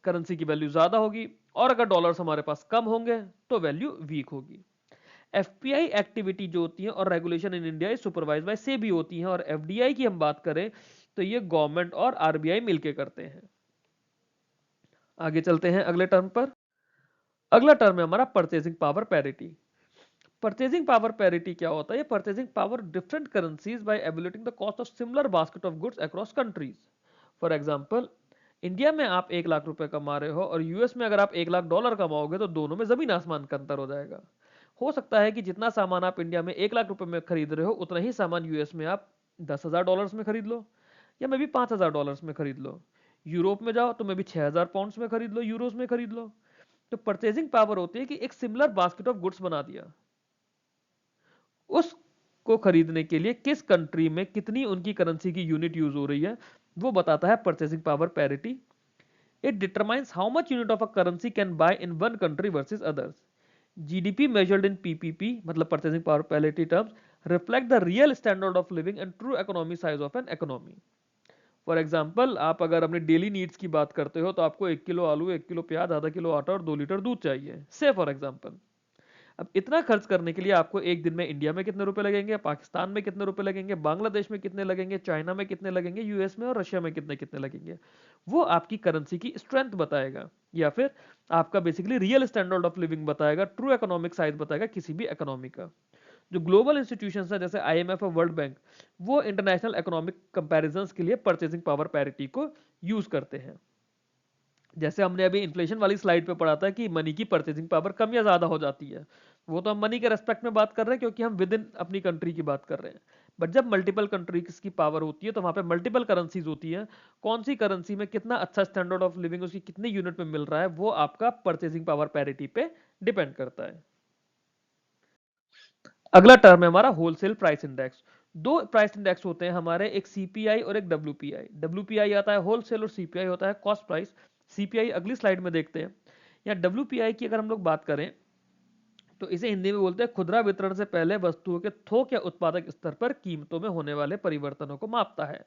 करेंसी की वैल्यू ज्यादा होगी, और अगर डॉलर्स हमारे पास कम होंगे तो वैल्यू वीक होगी। एफपीआई एक्टिविटी जो होती है और regulation in India supervise by SEBI होती है, और एफडीआई की हम बात करें तो ये गवर्नमेंट और आरबीआई मिलके करते हैं। आगे चलते हैं अगले टर्म पर। अगला टर्म है हमारा purchasing power parity. Purchasing power parity क्या होता है? ये purchasing power different currencies by evaluating the cost of similar basket of goods across countries. For example, India में आप 1 लाख रुपए कमा रहे हो, और यूएस में अगर आप 1 लाख डॉलर कमाओगे, तो दोनों में जमीन आसमान का अंतर हो जाएगा। हो सकता है कि जितना सामान आप इंडिया में 1 लाख रुपए में खरीद रहे हो, उतना ही सामान यूएस में आप 10,000 डॉलर्स में खरीद लो, या मे भी 5,000 डॉलर्स में खरीद लो। यूरोप में जाओ तो मे भी 6,000 पाउंड्स में खरीद लो, यूरोज में खरीद लो। तो परचेजिंग पावर होती है कि एक सिमिलर बास्केट ऑफ गुड्स बना दिया, उस को खरीदने के लिए किस कंट्री में कितनी उनकी करेंसी की यूनिट यूज हो रही है, वो बताता है purchasing power parity. It determines how much unit of a currency can buy in one country versus others. GDP measured in PPP मतलब purchasing power parity terms reflect the real standard of living and true economy size of an economy. For example, आप अगर अपने daily needs की बात करते हो तो आपको 1 किलो आलू, 1 किलो प्याज, आधा किलो आटा और 2 लीटर दूध चाहिए, से फॉर एग्जाम्पल। अब इतना खर्च करने के लिए आपको एक दिन में इंडिया में कितने रुपए लगेंगे, पाकिस्तान में कितने रुपए लगेंगे, बांग्लादेश में कितने लगेंगे, चाइना में कितने लगेंगे, यूएस में और रशिया में कितने कितने लगेंगे, वो आपकी करेंसी की स्ट्रेंथ बताएगा, या फिर आपका basically real standard of living बताएगा, ट्रू इकोनॉमिक साइज बताएगा किसी भी इकोनॉमी का। जो ग्लोबल इंस्टीट्यूशंस है जैसे आईएमएफ और वर्ल्ड बैंक, वो इंटरनेशनल इकोनॉमिक कंपैरिजंस के लिए परचेसिंग पावर पैरिटी को यूज करते हैं। जैसे हमने अभी इन्फ्लेशन वाली स्लाइड पे पढ़ा था कि मनी की परचेसिंग पावर कम या ज्यादा हो जाती है, वो तो हम मनी के रेस्पेक्ट में बात कर रहे हैं क्योंकि हम विद इन अपनी कंट्री की बात कर रहे हैं। बट जब मल्टीपल कंट्रीज की पावर होती है तो वहां पे मल्टीपल करेंसीज होती है, कौन सी करेंसी में कितना अच्छा स्टैंडर्ड ऑफ लिविंग उसकी कितनी यूनिट में मिल रहा है, वो आपका परचेसिंग पावर पैरिटी पे डिपेंड करता है। अगला टर्म है हमारा होलसेल प्राइस इंडेक्स। दो प्राइस इंडेक्स होते हैं हमारे, एक सीपीआई और एक डब्ल्यूपीआई। डब्ल्यूपीआई आता है होलसेल और सीपीआई होता है कॉस्ट प्राइस। सीपीआई अगली स्लाइड में देखते हैं। या डब्ल्यूपीआई की अगर हम लोग बात करें तो इसे हिंदी में बोलते हैं खुदरा वितरण से पहले वस्तुओं के थोक या उत्पादक स्तर पर कीमतों में होने वाले परिवर्तनों को मापता है।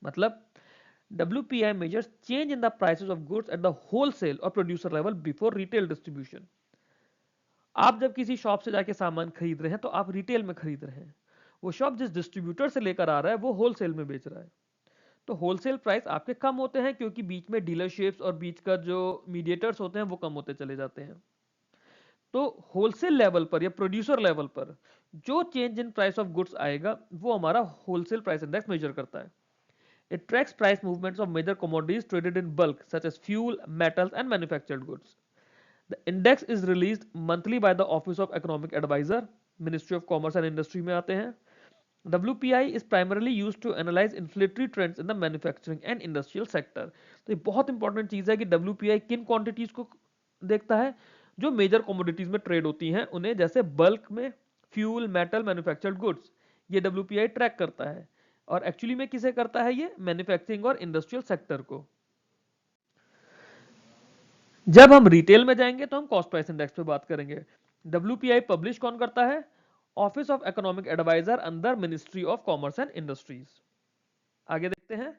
मतलब WPI measures change in the prices of goods at the wholesale or producer level before retail distribution। आप जब किसी शॉप से जाके सामान खरीद रहे हैं तो आप रिटेल में खरीद रहे हैं, वो शॉप जिस डिस्ट्रीब्यूटर से लेकर आ रहा है वो होलसेल में बेच रहा है। तो होलसेल प्राइस आपके कम होते हैं क्योंकि बीच में डीलरशिप्स और बीच का जो मीडिएटर्स होते हैं वो कम होते चले जाते हैं। तो होलसेल लेवल पर या प्रोड्यूसर लेवल पर जो change in price of goods आएगा वो हमारा होलसेल प्राइस इंडेक्स मेजर करता है। It tracks price movements of major commodities traded in bulk such as fuel, metals and manufactured goods. The index is released monthly by the Office of Economic Advisor, Ministry of Commerce and Industry में आते हैं। WPI is primarily used to analyze inflationary trends in the manufacturing and industrial sector। तो ये बहुत important चीज है कि WPI किन क्वांटिटीज को देखता है, जो मेजर कमोडिटीज में ट्रेड होती हैं उन्हें, जैसे बल्क में फ्यूल, मेटल, मैन्युफैक्चर्ड गुड्स, ये WPI ट्रैक करता है। और एक्चुअली में किसे करता है ये, मैन्युफैक्चरिंग और इंडस्ट्रियल सेक्टर को। जब हम रिटेल में जाएंगे तो हम कॉस्ट प्राइस इंडेक्स पे बात करेंगे। WPI पब्लिश कौन करता है, office of economic adviser under ministry of commerce and industries. आगे देखते हैं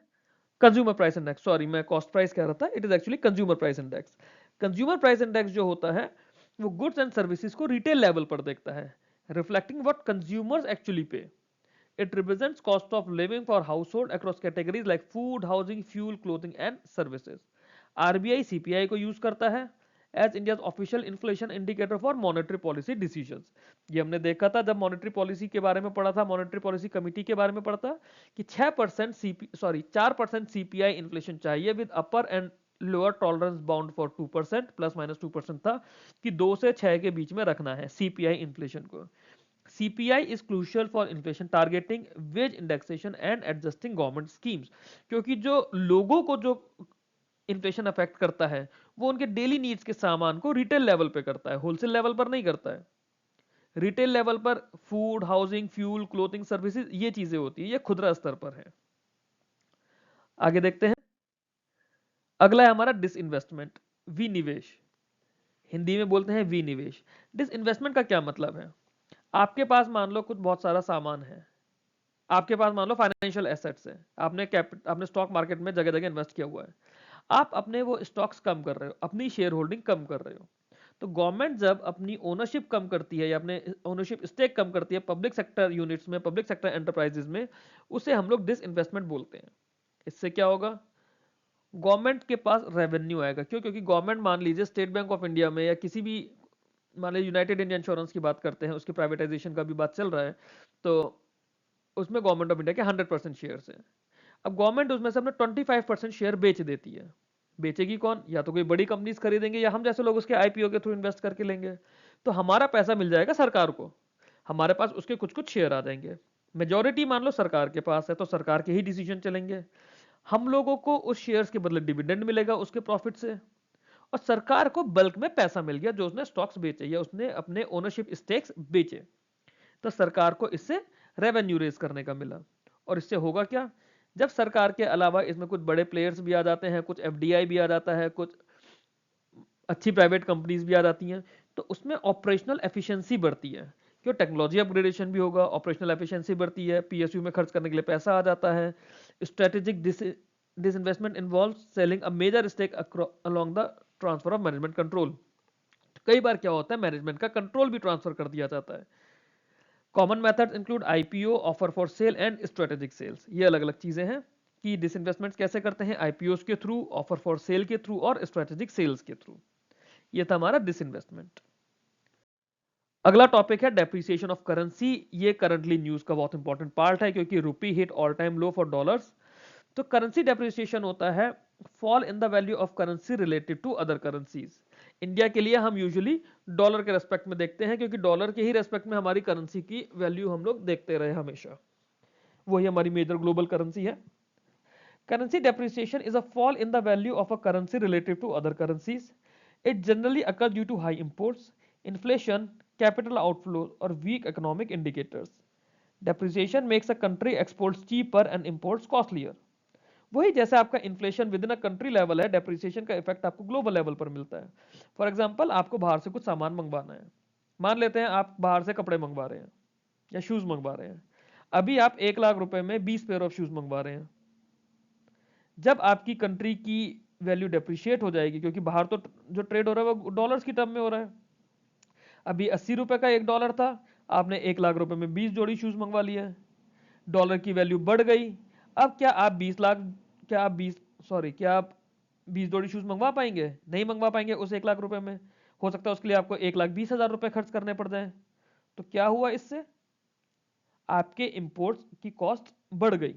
कंज्यूमर प्राइस इंडेक्स। सॉरी, मैं कॉस्ट प्राइस कह रहा था, it is actually consumer price index. Consumer price index जो होता है वो गुड्स एंड सर्विसेज को रिटेल लेवल पर देखता है, reflecting what consumers actually pay. It represents cost of living for household across categories like food, housing, fuel, clothing and services। RBI CPI को use करता है as India's official inflation indicator for monetary policy decisions। ये हमने देखा था जब monetary policy के बारे में पढ़ा था, मॉनेटरी पॉलिसी कमेटी के बारे में पढ़ा था कि 4% CPI इन्फ्लेशन चाहिए with upper and lower tolerance bound for 2% plus minus 2% था कि 2 से 6 के बीच में रखना है CPI इन्फ्लेशन को। CPI is crucial for inflation targeting, wage indexation and adjusting government schemes। क्योंकि जो लोगों को जो इन्फ्लेशन अफेक्ट करता है वो उनके डेली नीड्स के सामान को रिटेल लेवल पे करता है, होलसेल लेवल पर नहीं करता है। रिटेल लेवल पर food, housing, fuel, clothing, services ये चीजें होती है, ये खुदरा स्तर पर है। आगे देखते हैं। अगला है हमारा डिसइन्वेस्टमेंट, विनिवेश। हिंदी में बोलते हैं विनिवेश। डिसइन्वेस्टमेंट का क्या मतलब है, आपके पास मान लो कुछ बहुत सारा सामान है, आपके पास मान लो फाइनेंशियल एसेट्स है, आपने स्टॉक मार्केट में जगह जगह इन्वेस्ट किया हुआ है, आप अपने वो स्टॉक्स कम कर रहे हो, अपनी शेयर होल्डिंग कम कर रहे हो। तो गवर्नमेंट जब अपनी ओनरशिप कम करती है या अपने ओनरशिप स्टेक कम करती है पब्लिक सेक्टर यूनिट्स में, पब्लिक सेक्टर एंटरप्राइजेस में, उसे हम लोग डिसइन्वेस्टमेंट बोलते हैं। इससे क्या होगा, गवर्नमेंट के पास रेवेन्यू आएगा। क्यों, क्योंकि गवर्नमेंट मान लीजिए स्टेट बैंक ऑफ इंडिया में या किसी भी, मान लीजिए यूनाइटेड इंडिया इंश्योरेंस की बात करते हैं, उसकी प्राइवेटाइजेशन का भी बात चल रहा है, तो उसमें गवर्नमेंट ऑफ इंडिया के 100% शेयर है। अब गवर्नमेंट उसमें से अपने 25% शेयर बेच देती है। बेचेगी कौन, या तो कोई बड़ी कंपनीज खरीदेंगे या हम जैसे लोग उसके आईपीओ के थ्रू इन्वेस्ट करके लेंगे। तो हमारा पैसा मिल जाएगा सरकार को, हमारे पास उसके कुछ कुछ शेयर आ जाएंगे। मेजोरिटी मान लो सरकार के पास है तो सरकार के ही डिसीजन चलेंगे। हम लोगों को उस शेयर्स के बदले डिविडेंड मिलेगा उसके प्रॉफिट से, और सरकार को बल्क में पैसा मिल गया जो उसने स्टॉक्स बेचे या उसने अपने ओनरशिप स्टेक्स बेचे, तो सरकार को इससे रेवेन्यू रेस करने का मिला। और इससे होगा क्या, जब सरकार के अलावा इसमें कुछ बड़े प्लेयर्स भी आ जाते हैं, कुछ एफडीआई भी आ जाता है, कुछ अच्छी प्राइवेट कंपनीज भी आ जाती हैं, तो उसमें ऑपरेशनल एफिशिएंसी बढ़ती है। क्यों, टेक्नोलॉजी अपग्रेडेशन भी होगा, ऑपरेशनल एफिशिएंसी बढ़ती है, पीएसयू में खर्च करने के लिए पैसा आ जाता है। Strategic disinvestment involve selling a major stake along the transfer of management control. कई बार क्या होता है, मैनेजमेंट का कंट्रोल भी ट्रांसफर कर दिया जाता है। Common methods include IPO, offer for sale and strategic sales. ये अलग अलग चीजें हैं कि डिसइन्वेस्टमेंट कैसे करते हैं, आईपीओ के थ्रू, ऑफर फॉर सेल के थ्रू और स्ट्रेटेजिक सेल्स के थ्रू। ये था हमारा डिसइन्वेस्टमेंट। अगला टॉपिक है डेप्रिसिएशन ऑफ करेंसी। ये करंटली न्यूज का बहुत इंपॉर्टेंट पार्ट है, क्योंकि rupee hit all time low for dollars. तो करेंसी डेप्रिसिएशन होता है fall in the value of currency related to other currencies. India के लिए हम यूजुअली डॉलर के रेस्पेक्ट में देखते हैं, क्योंकि डॉलर के ही रेस्पेक्ट में हमारी करेंसी की वैल्यू हम लोग देखते रहे हमेशा, वही हमारी मेजर ग्लोबल करेंसी है। Currency depreciation is a fall in the value of a currency relative to other currencies. It generally occurs due to high imports, inflation, capital outflows, or weak economic indicators. Depreciation makes a country exports cheaper and imports costlier. वही जैसे आपका inflation with in a country level है, depreciation का effect आपको global level पर मिलता है। For example, आपको बाहर से कुछ सामान मंगवाना है। मान लेते हैं आप बाहर से कपड़े मंगवा रहे हैं या शूज मंगवा रहे हैं। अभी आप 1 लाख रुपए में 20 पेयर ऑफ शूज मंगवा रहे हैं। जब आपकी कंट्री की वैल्यू डेप्रिशिएट हो जाएगी, क्योंकि बाहर तो जो ट्रेड हो रहा है वो डॉलर्स की टर्म में हो रहा है। अभी 80 रुपए का 1 डॉलर था, आपने 1 लाख रुपए में 20 जोड़ी शूज मंगवा लिया, डॉलर की वैल्यू बढ़ गई। अब क्या आप 20 लाख, क्या आप 20 सॉरी क्या आप 20 जोड़ी शूज मंगवा पाएंगे? नहीं मंगवा पाएंगे उस 1 लाख रुपए में। हो सकता है उसके लिए आपको 1,20,000 रुपए खर्च करने पड़ जाए। तो क्या हुआ, इससे आपके इंपोर्ट्स की कॉस्ट बढ़ गई।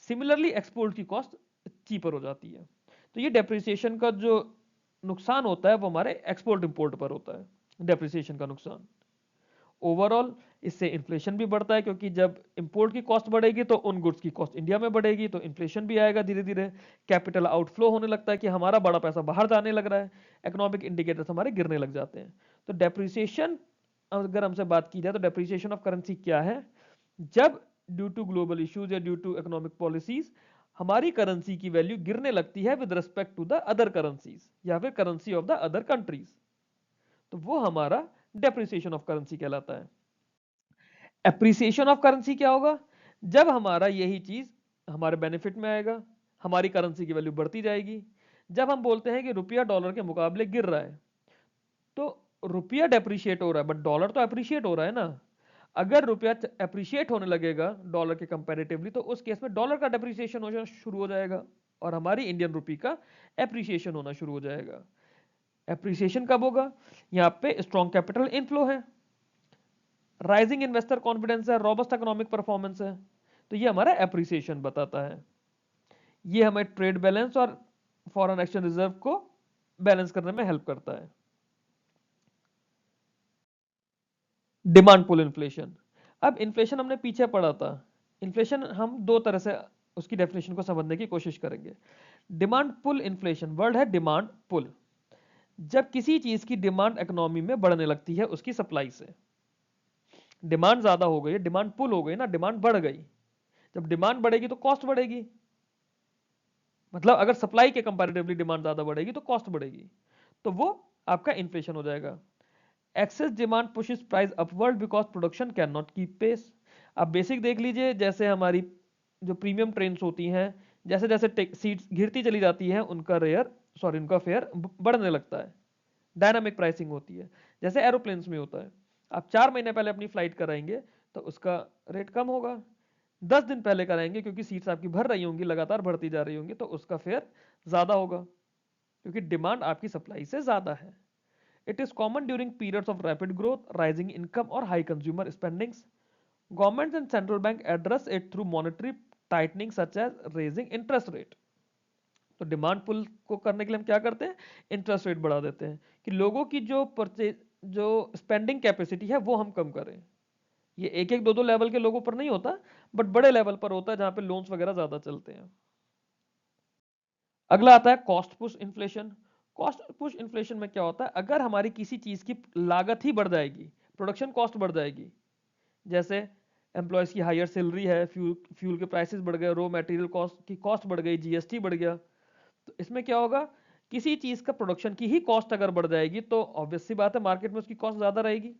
सिमिलरली एक्सपोर्ट की कॉस्ट चीपर हो जाती है। तो ये डेप्रिसिएशन का जो नुकसान होता है वो हमारे एक्सपोर्ट इंपोर्ट पर होता है, डेप्रिसिएशन का नुकसान। ओवरऑल इससे इन्फ्लेशन भी बढ़ता है, क्योंकि जब इंपोर्ट की कॉस्ट बढ़ेगी तो उन गुड्स की कॉस्ट इंडिया में बढ़ेगी, तो इन्फ्लेशन भी आएगा धीरे धीरे। कैपिटल आउटफ्लो होने लगता है कि हमारा बड़ा पैसा बाहर जाने लग रहा है, इकोनॉमिक इंडिकेटर्स हमारे गिरने लग जाते हैं। तो डेप्रिसिएशन, अगर हमसे बात की जाए तो डेप्रिसिएशन ऑफ करेंसी क्या है, जब ड्यू टू ग्लोबल इश्यूज या ड्यू टू इकोनॉमिक पॉलिसीज हमारी करेंसी की वैल्यू गिरने लगती है with respect to the other currencies या फिर currency of the other countries, तो वो हमारा डेप्रिसिएशन ऑफ करेंसी कहलाता है। एप्रिसिएशन ऑफ करेंसी क्या होगा, जब हमारा यही चीज हमारे बेनिफिट में आएगा, हमारी करेंसी की वैल्यू बढ़ती जाएगी। जब हम बोलते हैं कि रुपया डॉलर के मुकाबले गिर रहा है, तो रुपया डेप्रिशिएट हो रहा है बट डॉलर तो अप्रिशिएट हो रहा है ना। अगर रुपया अप्रिशिएट होने लगेगा डॉलर के कंपैरेटिवली, तो उस केस में डॉलर का डेप्रिसिएशन होना शुरू हो जाएगा और हमारी इंडियन रुपी का एप्रिसिएशन होना शुरू हो जाएगा। एप्रिसिएशन कब होगा, यहाँ पे स्ट्रॉन्ग कैपिटल इनफ्लो है, राइजिंग इन्वेस्टर कॉन्फिडेंस है, रोबस्ट इकोनॉमिक परफॉर्मेंस है, तो ये हमारा एप्रिसिएशन बताता है। ये हमें ट्रेड बैलेंस और फॉरेन एक्सचेंज रिजर्व को बैलेंस करने में हेल्प करता है। डिमांड पुल इन्फ्लेशन, अब इन्फ्लेशन हमने पीछे पढ़ा था। इन्फ्लेशन हम दो तरह से उसकी डेफिनेशन को समझने की कोशिश करेंगे। डिमांड पुल इन्फ्लेशन, वर्ड है डिमांड पुल, जब किसी चीज की डिमांड इकोनॉमी में बढ़ने लगती है उसकी सप्लाई से। डिमांड ज्यादा हो गई, डिमांड पुल हो गई ना, डिमांड बढ़ गई। जब डिमांड बढ़ेगी तो कॉस्ट बढ़ेगी, मतलब अगर सप्लाई के कंपैरेटिवली डिमांड ज्यादा बढ़ेगी तो कॉस्ट बढ़ेगी, तो वो आपका इन्फ्लेशन हो जाएगा। Excess demand pushes price upward because production can not keep pace. आप बेसिक देख लीजिए, जैसे हमारी जो प्रीमियम ट्रेन्स होती हैं, जैसे जैसे सीट्स घिरती चली जाती है उनका फेयर बढ़ने लगता है, डायनामिक प्राइसिंग होती है। जैसे एरोप्लेन्स में होता है, आप 4 महीने पहले अपनी फ्लाइट कराएंगे तो उसका रेट कम होगा, 10 दिन पहले कराएंगे क्योंकि सीट्स आपकी भर रही होंगी, लगातार बढ़ती जा रही होंगी, तो उसका फेयर ज्यादा होगा, क्योंकि डिमांड आपकी सप्लाई से ज्यादा है। It is common during periods of rapid growth, rising income or high consumer spendings. Governments and central bank address it through monetary tightening such as raising interest rate. तो demand पुल को करने के लिए हम क्या करते हैं, इंटरेस्ट रेट बढ़ा देते हैं कि लोगों की जो स्पेंडिंग कैपेसिटी है वो हम कम करें। ये एक एक दो दो लेवल के लोगों पर नहीं होता, बट बड़े लेवल पर होता है जहां पे लोन्स वगैरह ज्यादा चलते हैं। अगला आता है cost push inflation. Cost push inflation में क्या होता है, अगर हमारी किसी चीज की लागत ही बढ़ जाएगी, प्रोडक्शन कॉस्ट बढ़ जाएगी, जैसे एम्प्लॉयज की हायर सैलरी है, फ्यूल के प्राइसेस बढ़ गए, रॉ मटेरियल कॉस्ट की कॉस्ट बढ़ गई, जीएसटी बढ़ गया। तो इसमें क्या होगा, किसी चीज का प्रोडक्शन की ही कॉस्ट अगर बढ़ जाएगी तो ऑब्वियस सी बात है मार्केट में उसकी कॉस्ट ज्यादा रहेगी।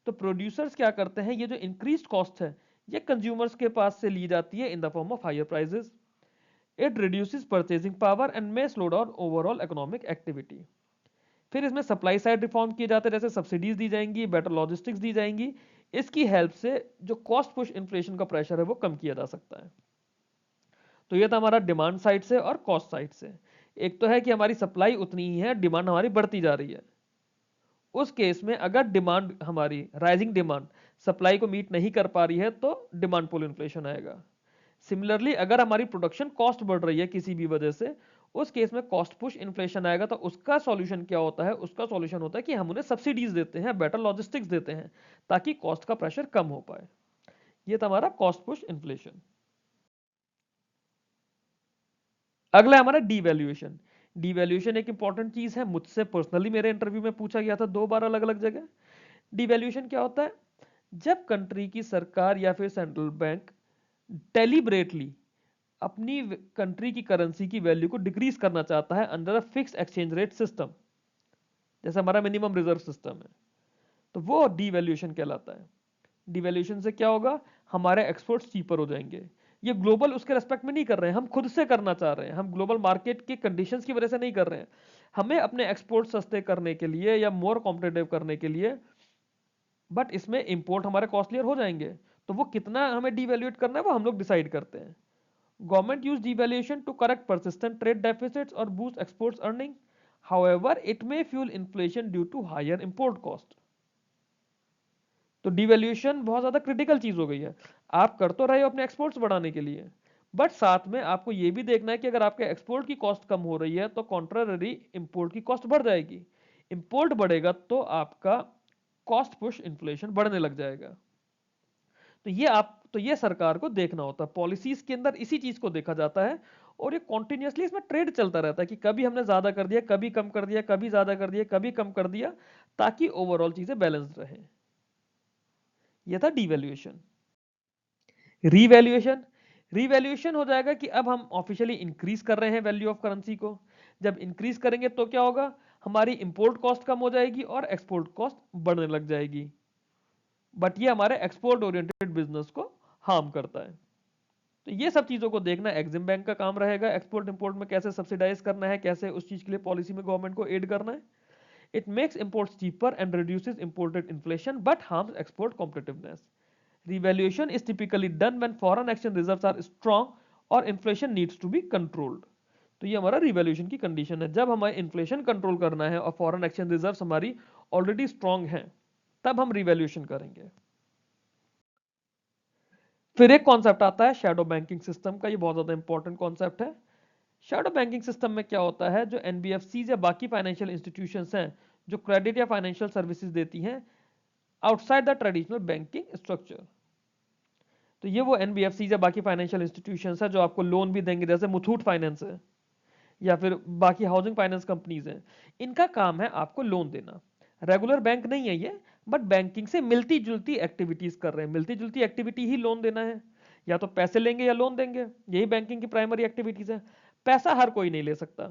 तो प्रोड्यूसर्स क्या करते हैं, ये जो इंक्रीज कॉस्ट है ये कंज्यूमर्स के पास से ली जाती है in the form of higher prices. It reduces purchasing power and may slow down overall economic activity. फिर इसमें सप्लाई साइड रिफॉर्म किए जाते हैं, जैसे सब्सिडीज दी जाएंगी, बेटर लॉजिस्टिक्स दी जाएंगी। इसकी हेल्प से जो कॉस्ट पुश इन्फ्लेशन का प्रेशर है वो कम किया जा सकता है। तो ये था हमारा डिमांड साइड से और कॉस्ट साइड से। एक तो है कि हमारी सप्लाई उतनी ही है, डिमांड हमारी बढ़ती जा रही है। उस केस में अगर डिमांड हमारी राइजिंग डिमांड सप्लाई को मीट नहीं कर पा रही है तो डिमांड पुल इन्फ्लेशन आएगा। सिमिलरली अगर हमारी प्रोडक्शन कॉस्ट बढ़ रही है किसी भी वजह से, उस केस में कॉस्ट पुश इन्फ्लेशन आएगा। तो उसका सॉल्यूशन क्या होता है, उसका सॉल्यूशन होता है कि हम उन्हें सब्सिडीज देते हैं, बेटर लॉजिस्टिक्स देते हैं, ताकि कॉस्ट का प्रेशर कम हो पाए। ये था हमारा कॉस्ट पुश इन्फ्लेशन। अगला है हमारा डीवैल्यूएशन। डीवैल्यूएशन एक इंपॉर्टेंट चीज है, मुझसे पर्सनली मेरे इंटरव्यू में पूछा गया था 2 बार अलग अलग जगह। डीवैल्यूएशन क्या होता है, जब कंट्री की सरकार या फिर सेंट्रल बैंक डेलिबरेटली अपनी कंट्री की करेंसी की वैल्यू को डिक्रीज करना चाहता है under a fix exchange rate system, जैसे हमारा मिनिमम रिजर्व सिस्टम है, तो वो डीवैल्यूएशन कहलाता है। डिवैल्यूएशन से क्या होगा, हमारे एक्सपोर्ट्स चीपर हो जाएंगे। ये ग्लोबल उसके रेस्पेक्ट में नहीं कर रहे हैं, हम खुद से करना चाह रहे हैं, हम ग्लोबल मार्केट की कंडीशंस की वजह से नहीं कर रहे हैं। हमें अपने एक्सपोर्ट सस्ते करने के लिए या मोर कॉम्पिटिटिव करने के लिए, बट इसमें इंपोर्ट हमारे कॉस्टलियर हो जाएंगे। तो वो कितना हमें डिवैल्यूएट करना है वो हम लोग डिसाइड करते हैं। Government use devaluation to correct persistent trade deficits or boost exports earning. However, it may fuel inflation due to higher import cost. तो डिवैल्यूएशन बहुत ज्यादा क्रिटिकल चीज हो गई है। आप कर तो रहे हो अपने एक्सपोर्ट्स बढ़ाने के लिए, बट साथ में आपको यह भी देखना है कि अगर आपके एक्सपोर्ट की कॉस्ट कम हो रही है तो कॉन्ट्ररी इंपोर्ट की कॉस्ट बढ़ जाएगी। इंपोर्ट बढ़ेगा तो आपका कॉस्ट पुश इन्फ्लेशन बढ़ने लग जाएगा। तो ये सरकार को देखना होता है, पॉलिसीज के अंदर इसी चीज को देखा जाता है। और ये कॉन्टिन्यूसली इसमें ट्रेड चलता रहता है कि कभी हमने ज्यादा कर दिया, कभी कम कर दिया, कभी ज्यादा कर दिया, कभी कम कर दिया, ताकि ओवरऑल चीजें बैलेंस रहे। ये था डिवैल्यूएशन। रीवैल्यूएशन, रीवैल्यूएशन हो जाएगा कि अब हम ऑफिशियली इंक्रीज कर रहे हैं वैल्यू ऑफ करेंसी को। जब इंक्रीज करेंगे तो क्या होगा, हमारी इंपोर्ट कॉस्ट कम हो जाएगी और एक्सपोर्ट कॉस्ट बढ़ने लग जाएगी। बट ये हमारे एक्सपोर्ट ओरिएंटेड बिजनेस को हार्म करता है। तो ये सब चीजों को देखना एग्जिम बैंक का काम रहेगा, एक्सपोर्ट इंपोर्ट में कैसे सब्सिडाइज करना है, कैसे उस चीज के लिए पॉलिसी में गवर्नमेंट को एड करना है। It makes imports cheaper and reduces imported inflation but harms export competitiveness. Revaluation is typically done when foreign exchange reserves are strong और inflation needs to be controlled. तो ये हमारा रिवैल्यूएशन की condition है, जब हमें इन्फ्लेशन कंट्रोल करना है और फॉरेन एक्सचेंज रिजर्व्स हमारी ऑलरेडी स्ट्रांग हैं, तब हम रिवैल्यूएशन करेंगे। फिर एक कॉन्सेप्ट आता है शैडो बैंकिंग सिस्टम का, ये बहुत ज्यादा इंपॉर्टेंट कॉन्सेप्ट है। शैडो बैंकिंग सिस्टम में क्या होता है, जो एनबीएफसीज या बाकी फाइनेंशियल इंस्टीट्यूशंस हैं जो क्रेडिट या फाइनेंशियल सर्विसेज देती हैं outside the traditional banking structure. तो ये वो एनबीएफसी या बाकी फाइनेंशियल इंस्टीट्यूशंस है जो आपको लोन भी देंगे, जैसे मुथूट फाइनेंस है या फिर बाकी हाउसिंग फाइनेंस कंपनीज हैं। इनका काम है आपको लोन देना। रेगुलर बैंक नहीं है ये, बट बैंकिंग से मिलती जुलती एक्टिविटीज कर रहे हैं। मिलती जुलती एक्टिविटी ही लोन देना है, या तो पैसे लेंगे या लोन देंगे, यही बैंकिंग की प्राइमरी एक्टिविटीज है। पैसा हर कोई नहीं ले सकता।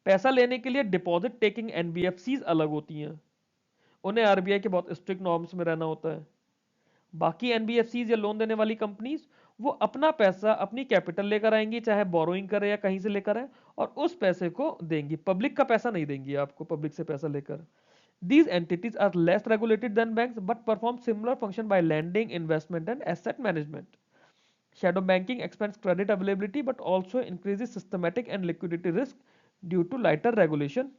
पैसा लेने के लिए डिपॉजिट टेकिंग एनबीएफसीज अलग होती हैं, उन्हें आरबीआई के बहुत स्ट्रिक्ट नॉर्म्स में रहना होता है। बाकी एनबीएफसीज या लोन देने वाली कंपनीज वो अपना पैसा अपनी कैपिटल लेकर आएंगी, चाहे बोरोइंग करे या कहीं से लेकर आए, और उस पैसे को देंगी। पब्लिक का पैसा नहीं देंगी आपको, पब्लिक से पैसा लेकर। These entities are less regulated than banks but perform similar function by lending, investment and asset management. Shadow banking expands credit availability but also increases systematic and liquidity risk due to lighter regulation.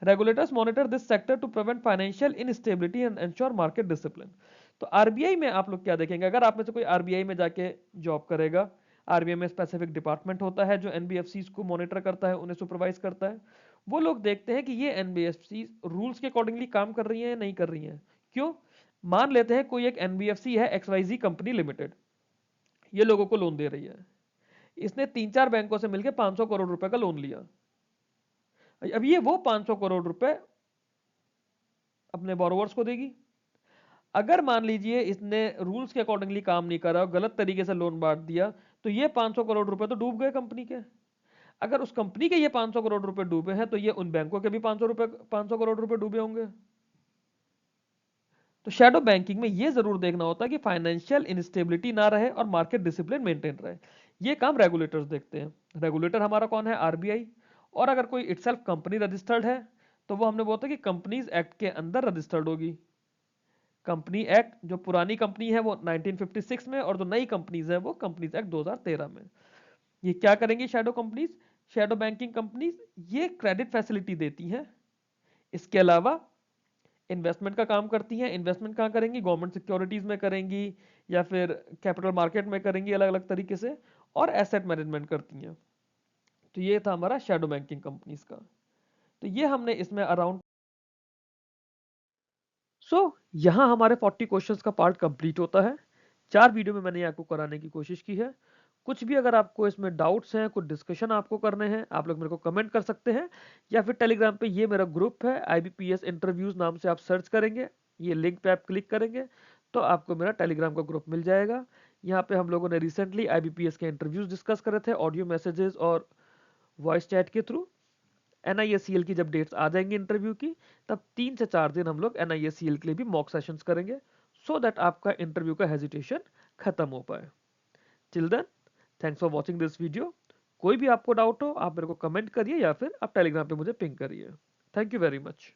Regulators monitor this sector to prevent financial instability and ensure market discipline. तो RBI में आप लोग क्या देखेंगे, अगर आप में से कोई आरबीआई में जाके जॉब करेगा, आरबीआई में स्पेसिफिक डिपार्टमेंट होता है जो एनबीएफसी को मॉनिटर करता है, उन्हें सुपरवाइज करता है। वो लोग देखते हैं कि ये एनबीएफसी रूल्स के अकॉर्डिंगली काम कर रही है या नहीं कर रही है। क्यों, मान लेते हैं कोई एक एनबीएफसी है XYZ कंपनी लिमिटेड, ये लोगों को लोन दे रही है। इसने 3-4 बैंकों से मिलकर 500 करोड़ रुपए का लोन लिया। अब ये वो 500 करोड़ रुपए अपने बोरोवर्स को देगी। अगर मान लीजिए इसने रूल्स के अकॉर्डिंगली काम नहीं करा और गलत तरीके से लोन बांट दिया, तो ये 500 करोड़ रुपए तो डूब गए कंपनी के। अगर उस कंपनी के ये 500 करोड़ रुपए डूबे हैं, तो ये उन बैंकों के भी 500 करोड़ रुपए डूबे होंगे। तो शैडो बैंकिंग में ये जरूर देखना होता है कि फाइनेंशियल इंस्टेबिलिटी ना रहे और मार्केट डिसिप्लिन मेंटेन रहे। ये काम रेगुलेटर्स देखते हैं। रेगुलेटर हमारा कौन है? आरबीआई। और अगर कोई इटसेल्फ कंपनी रजिस्टर्ड है, तो वो हमने बोलता है कि कंपनीज एक्ट के अंदर रजिस्टर्ड होगी। कंपनी एक्ट जो पुरानी कंपनी है वो 1956 में, और जो नई कंपनीज है वो कंपनीज एक्ट 2013 में। ये क्या करेंगी shadow companies? Shadow banking companies ये क्रेडिट फैसिलिटी देती हैं। इसके अलावा इन्वेस्टमेंट का काम करती हैं। इन्वेस्टमेंट कहाँ करेंगी? गवर्नमेंट सिक्योरिटीज में करेंगी, या फिर कैपिटल मार्केट में करेंगी अलग अलग तरीके से, और एसेट मैनेजमेंट करती हैं। तो ये था हमारा शैडो बैंकिंग कंपनीज का। तो ये हमने इसमें अराउंड यहाँ हमारे 40 क्वेश्चंस का पार्ट कंप्लीट होता है। 4 वीडियो में मैंने आपको कराने की कोशिश की है। कुछ भी अगर आपको इसमें डाउट्स हैं, कुछ डिस्कशन आपको करने हैं, आप लोग मेरे को कमेंट कर सकते हैं, या फिर टेलीग्राम पे ये मेरा ग्रुप है IBPS इंटरव्यूज नाम से, आप सर्च करेंगे, ये लिंक पे आप क्लिक करेंगे तो आपको मेरा टेलीग्राम का ग्रुप मिल जाएगा। यहाँ पे हम लोगों ने रिसेंटली IBPS के इंटरव्यूज डिस्कस करे थे, ऑडियो मैसेजेस और वॉइस चैट के थ्रू। NISCL की जब डेट्स आ जाएंगी इंटरव्यू की, तब 3 से 4 दिन हम लोग NISCL के लिए भी मॉक सेशंस करेंगे, सो दैट आपका इंटरव्यू का हेजिटेशन खत्म हो पाए। Till then, thanks for watching this video. कोई भी आपको डाउट हो, आप मेरे को कमेंट करिए या फिर आप टेलीग्राम पे मुझे पिंग करिए। Thank you very much.